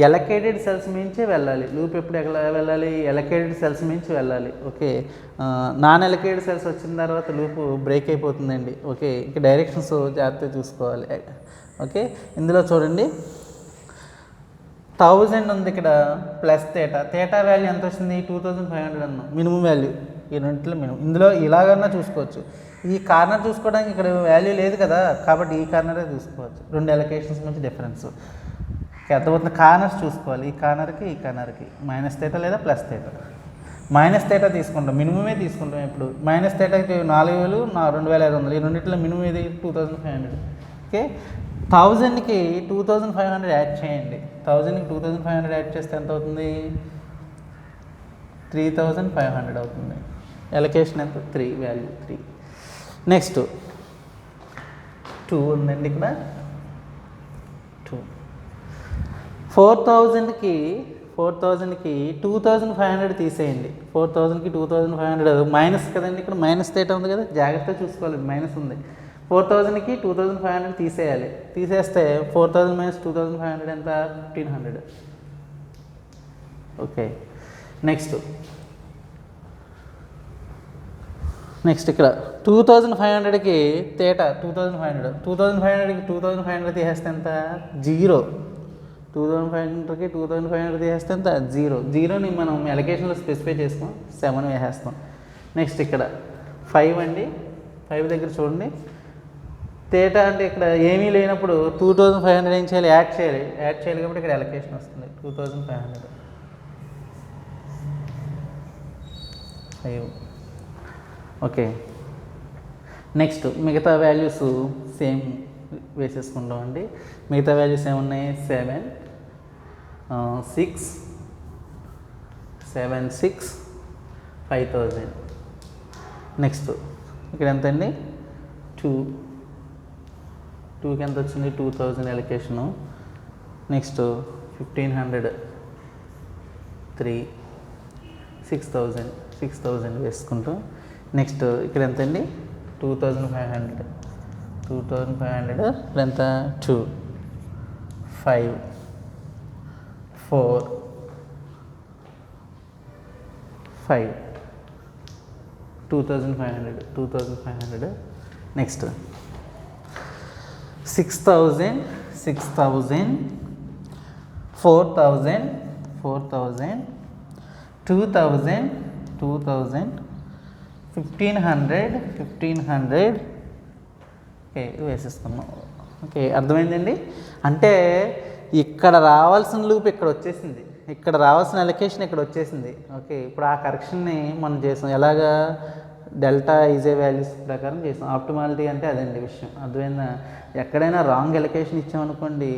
Speaker 1: ఎలకేటెడ్ సెల్స్ మించే వెళ్ళాలి. లూప్ ఎప్పుడు వెళ్ళాలి, ఎలకేటెడ్ సెల్స్ మించి వెళ్ళాలి. ఓకే, నాన్ ఎలకేటెడ్ సెల్స్ వచ్చిన తర్వాత లూప్ బ్రేక్ అయిపోతుందండి. ఓకే, ఇంకా డైరెక్షన్స్ జాగ్రత్తగా చూసుకోవాలి. ఓకే, ఇందులో చూడండి 1000 ఉంది, ఇక్కడ ప్లస్ థీటా వాల్యూ ఎంత వచ్చింది, 2500 అన్నాం మినిమం వాల్యూ. ఈ రెండింటిలో మినిమం. ఇందులో ఇలాగన్నా చూసుకోవచ్చు. ఈ కార్నర్ చూసుకోవడానికి ఇక్కడ వాల్యూ లేదు కదా, కాబట్టి ఈ కార్నరే చూసుకోవచ్చు. రెండు ఎలకేషన్స్ మధ్య డిఫరెన్స్ అర్థమవుతుంది. కార్నర్స్ చూసుకోవాలి. ఈ కార్నర్కి మైనస్ థీటా లేదా ప్లస్ థీటా. మైనస్ థీటా తీసుకుంటాం, మినిమమే తీసుకుంటాం. ఇప్పుడు మైనస్ థీటాకి 4000 2500. ఈ రెండింటిలో మినిమం ఇది 2500. ఓకే, 1000కి 2500 యాడ్ చేయండి. 1000కి 2500 యాడ్ చేస్తే ఎంత అవుతుంది, 3500 అవుతుంది. ఎలకేషన్ ఎంత, 3, వాల్యూ 3. నెక్స్ట్ 2 ఉందండి ఇక్కడ. 2 4000కి 2500 తీసేయండి. 4000కి 2500 మైనస్ కదండి, ఇక్కడ మైనస్ థీటా ఉంది కదా, జాగ్రత్తగా చూసుకోవాలి. మైనస్ ఉంది. 4000కి 2500 తీసేయాలి. తీసేస్తే 4000 మైనస్ 2500 ఎంత, 1500. ఓకే, నెక్స్ట్ ఇక్కడ 2500కి థీటా 2500కి 2500 తీసేస్తే ఎంత, 0. 2500కి 2500 తీసేస్తే ఎంత, 0. 0ని మనం ఎలకేషన్లో స్పెసిఫై చేసుకుని 7 వేసేస్తాం. నెక్స్ట్ ఇక్కడ 5 అండి. 5 దగ్గర చూడండి, థీటా అంటే ఇక్కడ ఏమీ లేనప్పుడు 2500 ఏం చేయాలి, యాడ్ చేయాలి కాబట్టి ఇక్కడ ఎలకేషన్ వస్తుంది 2500. 5. ఓకే, నెక్స్ట్ మిగతా వాల్యూస్ సేమ్ వేసేసుకుంటామండి. మిగతా వాల్యూస్ ఏమున్నాయి, 7 6 7 6 5000. నెక్స్ట్ ఇక్కడ ఎంత అండి 2కి ఎంత వచ్చింది 2000 ఎలకేషను. నెక్స్ట్ 1500 3 6000 వేసుకుంటాం. నెక్స్ట్ ఇక్కడ ఎంత అండి 2500 ఇక్కడ ఎంత 2 5 4 5 2500 నెక్స్ట్ 6000 4000 2000 1500 ఓకే వేసేస్తున్నాం. ఓకే అర్థమైందండి. అంటే ఇక్కడ రావాల్సిన లూప్ ఇక్కడ వచ్చేసింది, ఇక్కడ రావాల్సిన అలొకేషన్ ఇక్కడ వచ్చేసింది. ఓకే ఇప్పుడు ఆ కరెక్షన్ని మనం చేసాం. ఎలాగా డెల్టా ఈజే వాల్యూస్ ప్రకారం చేసాం. ఆప్టిమాలిటీ అంటే అదండి విషయం. అర్థమైందా? ఎక్కడైనా రాంగ్ ఎలొకేషన్ ఇచ్చామనుకోండి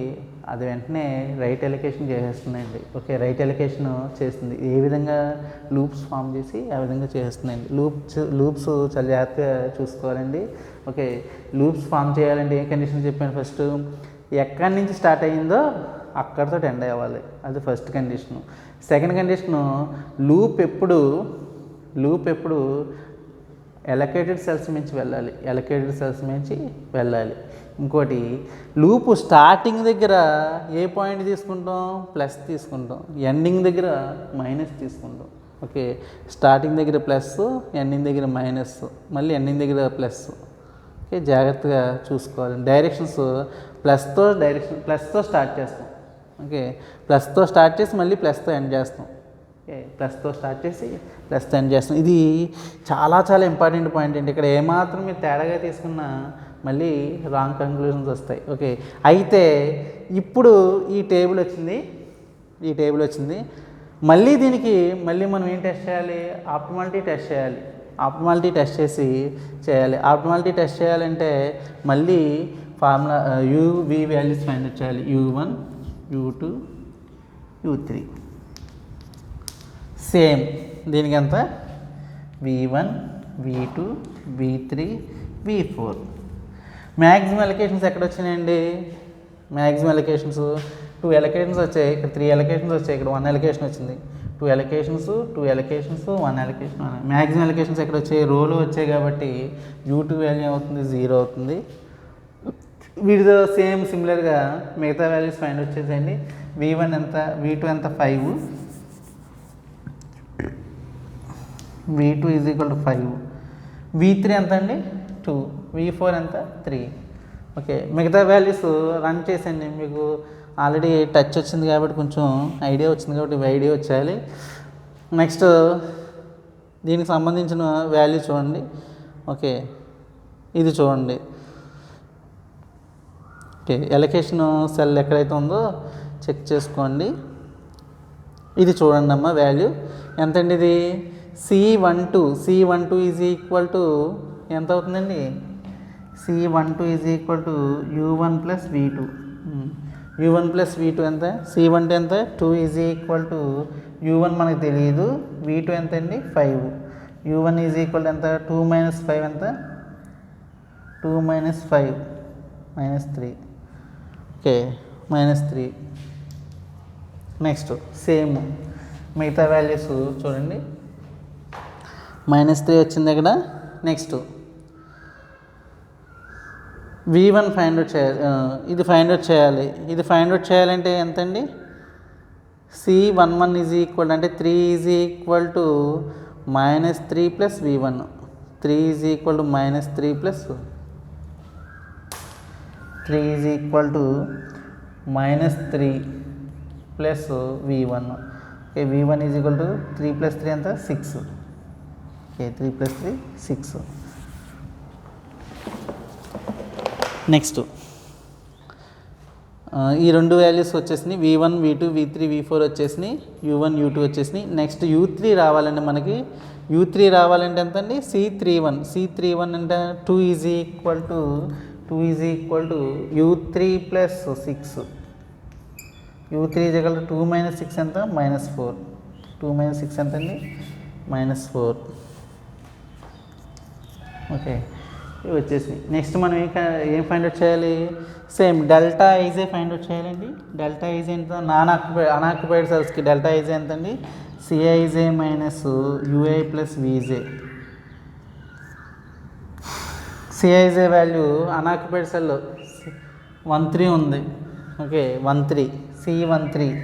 Speaker 1: అది వెంటనే రైట్ ఎలొకేషన్ చేసేస్తుందండి. ఓకే రైట్ ఎలొకేషన్ చేస్తుంది. ఏ విధంగా లూప్స్ ఫామ్ చేసి ఆ విధంగా చేస్తుందండి. లూప్స్ చాలా జాగ్రత్తగా చూసుకోవాలండి. ఓకే లూప్స్ ఫామ్ చేయాలంటే ఏ కండిషన్ చెప్పాను? ఫస్ట్ ఎక్కడి నుంచి స్టార్ట్ అయ్యిందో అక్కడితో ఎండ్ అవ్వాలి, అది first condition. Second condition loop ఎప్పుడు ఎలొకేటెడ్ సెల్స్ నుంచి వెళ్ళాలి. ఇంకోటి లూపు స్టార్టింగ్ దగ్గర ఏ పాయింట్ తీసుకుంటాం? ప్లస్ తీసుకుంటాం. ఎండింగ్ దగ్గర మైనస్ తీసుకుంటాం. ఓకే స్టార్టింగ్ దగ్గర ప్లస్, ఎండింగ్ దగ్గర మైనస్, మళ్ళీ ఎండింగ్ దగ్గర ప్లస్. ఓకే జాగ్రత్తగా చూసుకోవాలి. డైరెక్షన్స్ ప్లస్తో స్టార్ట్ చేస్తాం. ఓకే ప్లస్తో స్టార్ట్ చేసి మళ్ళీ ప్లస్తో ఎండ్ చేస్తాం. ఓకే ప్లస్తో స్టార్ట్ చేసి ప్లస్తో ఎండ్ చేస్తాం. ఇది చాలా ఇంపార్టెంట్ పాయింట్ అండి. ఇక్కడ ఏమాత్రం మీరు తేడాగా తీసుకున్నా మళ్ళీ రాంగ్ కంక్లూజన్స్ వస్తాయి. ఓకే అయితే ఇప్పుడు ఈ టేబుల్ వచ్చింది. మళ్ళీ దీనికి మనం ఏం టెస్ట్ చేయాలి? ఆప్టిమాలిటీ టెస్ట్ చేయాలి. ఆప్టిమాలిటీ టెస్ట్ చేయాలంటే మళ్ళీ formula UV values find out చేయాలి. U1 U2 U3 సేమ్ దీనికి ఎంత V1 V2 V3 V4. Maximum allocations ఎక్కడ వచ్చినాయండి? మ్యాక్సిమం ఎలొకేషన్స్ 2 ఎలొకేషన్స్ వచ్చాయి, ఇక్కడ 3 ఎలొకేషన్స్ వచ్చాయి, ఇక్కడ 1 ఎలొకేషన్ వచ్చింది. 2 ఎలొకేషన్స్ 1 ఎలొకేషన్. మ్యాక్సిమం ఎలొకేషన్స్ ఎక్కడ వచ్చాయి? రోలో వచ్చాయి కాబట్టి U2 వాల్యూ అవుతుంది 0 అవుతుంది. వీటితో సిమిలర్గా మిగతా వాల్యూస్ ఫైండ్ అవుట్ చేసేయండి. V1 ఎంత, V2 ఎంత 5, V2 = 5, V3 ఎంత అండి 2, V4 ఎంత 3. ఓకే మిగతా వాల్యూస్ రన్ చేసేయండి. మీకు ఆల్రెడీ టచ్ వచ్చింది కాబట్టి కొంచెం ఐడియా వచ్చింది కాబట్టి ఐడియా వచ్చేయాలి. నెక్స్ట్ దీనికి సంబంధించిన వాల్యూ చూడండి. ఓకే ఇది చూడండి. ఓకే ఎలొకేషన్ సెల్ ఎక్కడైతే ఉందో చెక్ చేసుకోండి. ఇది చూడండి అమ్మ వాల్యూ ఎంతండి? ఇది C12 ఎంత అవుతుందండి? C12 U1 + V2. U1 + V2 ఎంత? C12 ఎంత? 2 U1 మనకు తెలియదు, V2 ఎంత అండి 5. U1 ఎంత? 2 - 5 ఎంత? 2 - 5 -3. ఓకే -3. నెక్స్ట్ సేమ్ మిగతా వాల్యూస్ చూడండి. -3 వచ్చింది ఇక్కడ. నెక్స్ట్ V1 ఫైండ్ అవుట్ చేయాలి. ఇది ఫైండ్ అవుట్ చేయాలంటే ఎంత అండి? C11 అంటే 3 -3 + V1. 3 -3 + V1. ఓకే V1 3 + 3 ఎంత? 6. ఓకే 3 + 3 6. నెక్స్ట్ ఈ రెండు వాల్యూస్ వచ్చేసినాయి. V1 V2 V3 V4 వచ్చేసినాయి. U1 U2 వచ్చేసినాయి. నెక్స్ట్ U3 రావాలండి మనకి. U3 రావాలంటే ఎంత అండి? C31 అంటే 2 U3 + 6. U3 = 2 - 6 ఎంత? -4. 2 - 6 ఎంత అండి? -4. ఓకే, ఇవి వచ్చేసి నెక్స్ట్ మనం ఏం ఫైండ్ అవుట్ చేయాలి? Same delta EJ find out చేయాలండి. డెల్టా ఈజే ఎంత? అన్ఆక్యుపైడ్ సెల్స్కి డెల్టా ఈజే ఎంతండి? CIJ minus UI plus VJ. CIJ value unoccupied cell 13 ఉంది. ఓకే, 13 C13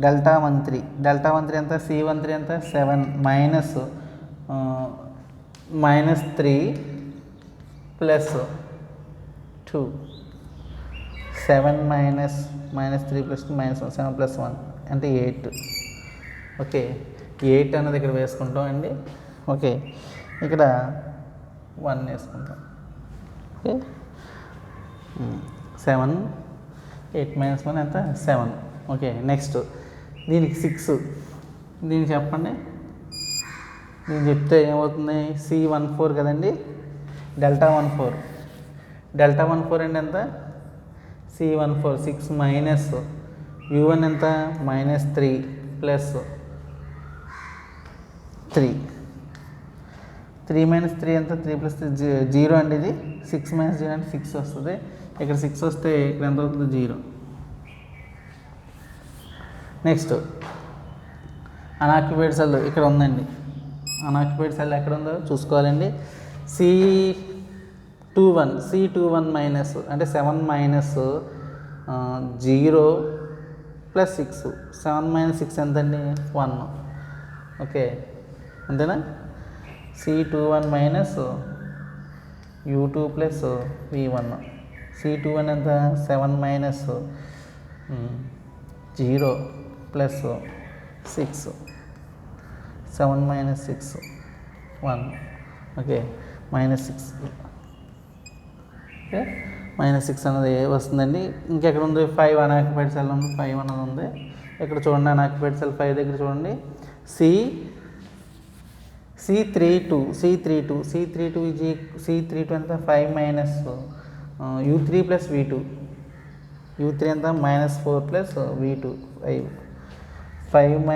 Speaker 1: డెల్టా 13 ఎంత? C13 ఎంత? 7 -3 ప్లస్ 2 7 -3 ప్లస్ 2 -1 7 ప్లస్ 1 అంటే 8. ఓకే, 8 అన్నది ఇక్కడ వేసుకుంటాం అండి. ఓకే, ఇక్కడ 1 వేసుకుంటాం. ఓకే, 7 8 - 1 ఎంత? 7. ఓకే, నెక్స్ట్ దీనికి 6. దీనికి చెప్పండి. దీన్ని చెప్తే ఏమవుతుంది? C14 కదండి, డెల్టా 14 అంటే ఎంత? C14 6 మైనస్ U1 ఎంత? -3 ప్లస్ 3 3 ఎంత? 3 ప్లస్ 0 అండి. ఇది 6 - 0 అంటే 6 వస్తుంది. ఇక్కడ 6 వస్తే ఇక్కడ ఎంత అవుతుంది? 0. నెక్స్ట్ అన్ఆక్యుపైడ్ సెల్ ఇక్కడ ఉందండి. అన్ఆక్యుపైడ్ సెల్ ఎక్కడ ఉందో చూసుకోవాలండి. C21 మైనస్ అంటే 7 - 0 ప్లస్ 6. 7 - 6 ఎంతండి? 1. ఓకే, అంతేనా? C21 minus U2 plus V1. C21 ఎంత? 7 - 0 ప్లస్ 6. 7 - 6 1. ఓకే, -6. ఓకే, -6 అన్నది వస్తుందండి. ఇంకెక్కడ ఉంది? 5 అన్ఆక్యుపైడ్ సెల్ ఉంది. 5 అన్నది ఉంది. ఇక్కడ చూడండి, అన్ఆక్యుపైడ్ సెల్ 5 దగ్గర చూడండి. C32 ఎంత? 5 - U3 ప్లస్ V2. U3 ఎంత? -4 ప్లస్ V2 5. 5 -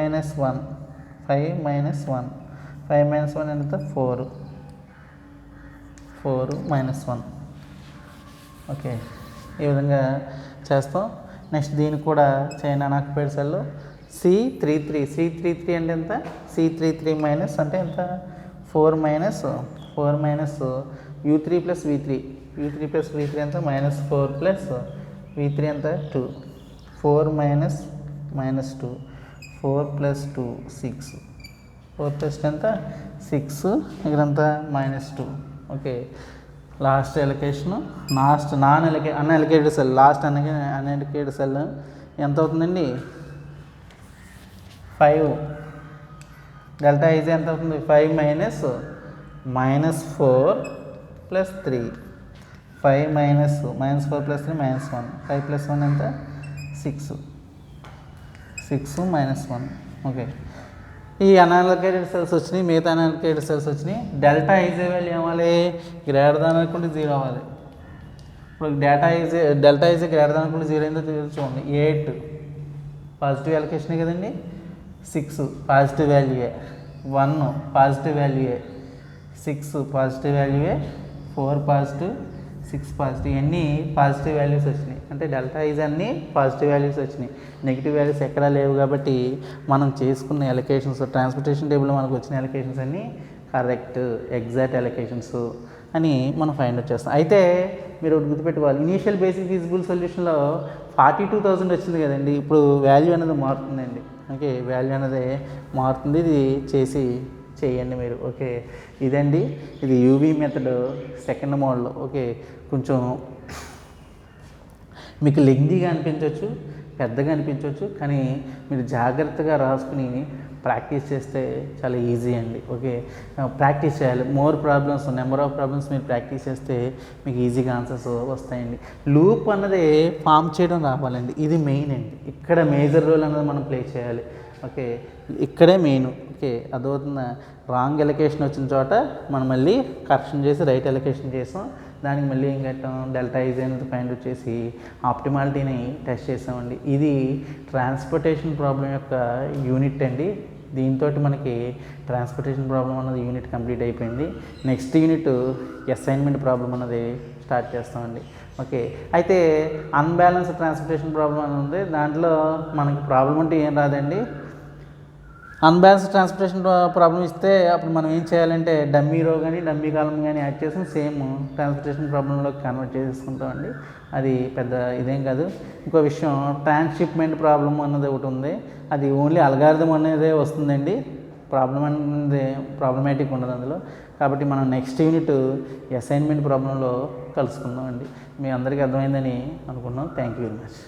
Speaker 1: 1 ఎంత? 4 -1. ఓకే, ఈ విధంగా చేస్తాం. నెక్స్ట్ దీనికి కూడా చైన్ అన్ఆక్యుపైడ్ సెల్ C33 అంటే ఎంత? C33 మైనస్ అంటే ఎంత? 4 U3 ప్లస్ V3 ఎంత? -4 ప్లస్ V3 ఎంత? 2 4 -2 4 ప్లస్ 2 6 4 ప్లస్ ఎంత? 6. ఇక్కడంత -2. Okay, last allocation unallocated cell. Last unallocated cell ఎంత అవుతుందండి? 5. డెల్టా ఈజీ ఎంత అవుతుంది? 5 -4 ప్లస్ 3. 5 -4 ప్లస్ 3 -1. 5 ప్లస్ 1 ఎంత? 6 -1. ఓకే, ఈ అన్అలకేటెడ్ సెల్స్ వచ్చినాయి. మిగతా అన్అలకేటెడ్ సెల్స్ వచ్చినాయి. డెల్టా ఈజీ వాల్యూ ఏమవ్వాలి? గ్రేటర్ దాన్ అనుకుంటే 0 అవ్వాలి. ఇప్పుడు డెల్టా ఈజీ గ్రేటర్ దాన్ అనుకుంటే 0 ఏందో చూడండి. 8 పాజిటివ్ అలొకేషనే కదండి. 6 పాజిటివ్ వాల్యూయే. 1 పాజిటివ్ వాల్యూయే. 6 పాజిటివ్ వాల్యూయే. 4 పాజిటివ్ 6 పాజిటివ్. ఇవన్నీ పాజిటివ్ వాల్యూస్ వచ్చినాయి. అంటే డెల్టా ఈజ్ అన్నీ పాజిటివ్ వాల్యూస్ వచ్చినాయి. నెగిటివ్ వాల్యూస్ ఎక్కడా లేవు. కాబట్టి మనం చేసుకున్న ఎలకేషన్స్ ట్రాన్స్పోర్టేషన్ టేబుల్లో మనకు వచ్చిన ఎలకేషన్స్ అన్నీ కరెక్ట్ ఎగ్జాక్ట్ ఎలకేషన్స్ అని మనం ఫైండ్ అవుట్ చేస్తాం. అయితే మీరు ఒకటి గుర్తుపెట్టుకోవాలి. ఇనీషియల్ బేసిక్ ఫీజిబుల్ సొల్యూషన్లో 42,000 వచ్చింది కదండి. ఇప్పుడు వాల్యూ అనేది మారుతుందండి. ఓకే, వాల్యూ అనేది మారుతుంది. ఇది చేయండి మీరు. ఓకే, ఇదండి. ఇది UV method second model. Okay, కొంచెం మీకు లెంగ్తీగా అనిపించవచ్చు, పెద్దగా అనిపించవచ్చు. కానీ మీరు జాగ్రత్తగా రాసుకుని ప్రాక్టీస్ చేస్తే చాలా ఈజీ అండి. ఓకే, ప్రాక్టీస్ చేయాలి. నెంబర్ ఆఫ్ ప్రాబ్లమ్స్ మీరు ప్రాక్టీస్ చేస్తే మీకు ఈజీగా ఆన్సర్స్ వస్తాయండి. లూప్ అన్నది ఫామ్ చేయడం రావాలండి. ఇది మెయిన్ అండి. ఇక్కడ మేజర్ రోల్ అన్నది మనం ప్లే చేయాలి. ఓకే, ఇక్కడే మెయిన్. ఓకే, అదవుతున్న రాంగ్ ఎలకేషన్ వచ్చిన చోట మనం మళ్ళీ కరెక్షన్ చేసి రైట్ ఎలకేషన్ చేసాం. దానికి మళ్ళీ ఏం కట్టాం? డెల్టా ఈజ్ అనేది ఫైండ్ అవుట్ చేసి ఆప్టిమాలిటీని టెస్ట్ చేసామండి. ఇది ట్రాన్స్పోర్టేషన్ ప్రాబ్లం యొక్క యూనిట్ అండి. దీంతో మనకి ట్రాన్స్పోర్టేషన్ ప్రాబ్లం అన్నది యూనిట్ కంప్లీట్ అయిపోయింది. నెక్స్ట్ యూనిట్ అసైన్మెంట్ ప్రాబ్లం అన్నది స్టార్ట్ చేస్తామండి. ఓకే, అయితే అన్బ్యాలెన్స్ ట్రాన్స్పోర్టేషన్ ప్రాబ్లం అని ఉంది. దాంట్లో మనకి ప్రాబ్లం అంటే ఏం రాదండి. అన్బ్యాలెన్స్ ట్రాన్స్పోర్టేషన్ ప్రాబ్లం ఇస్తే అప్పుడు మనం ఏం చేయాలంటే డమ్మీ రో కానీ డమ్మీ కాలం కానీ యాడ్ చేసి సేమ్ ట్రాన్స్పోర్టేషన్ ప్రాబ్లంలోకి కన్వర్ట్ చేసుకుంటామండి. అది పెద్ద ఇదేం కాదు. ఇంకో విషయం, ట్రాన్స్షిప్మెంట్ ప్రాబ్లం అన్నది ఒకటి ఉంది. అది ఓన్లీ అల్గారిథం అనేదే వస్తుందండి. ప్రాబ్లం అనేది ప్రాబ్లమాటిక్ ఉండదు అందులో. కాబట్టి మనం నెక్స్ట్ యూనిట్ అసైన్మెంట్ ప్రాబ్లంలో కలుసుకుందాం అండి. మీ అందరికీ అర్థమైందని అనుకున్నాం. Thank you very much.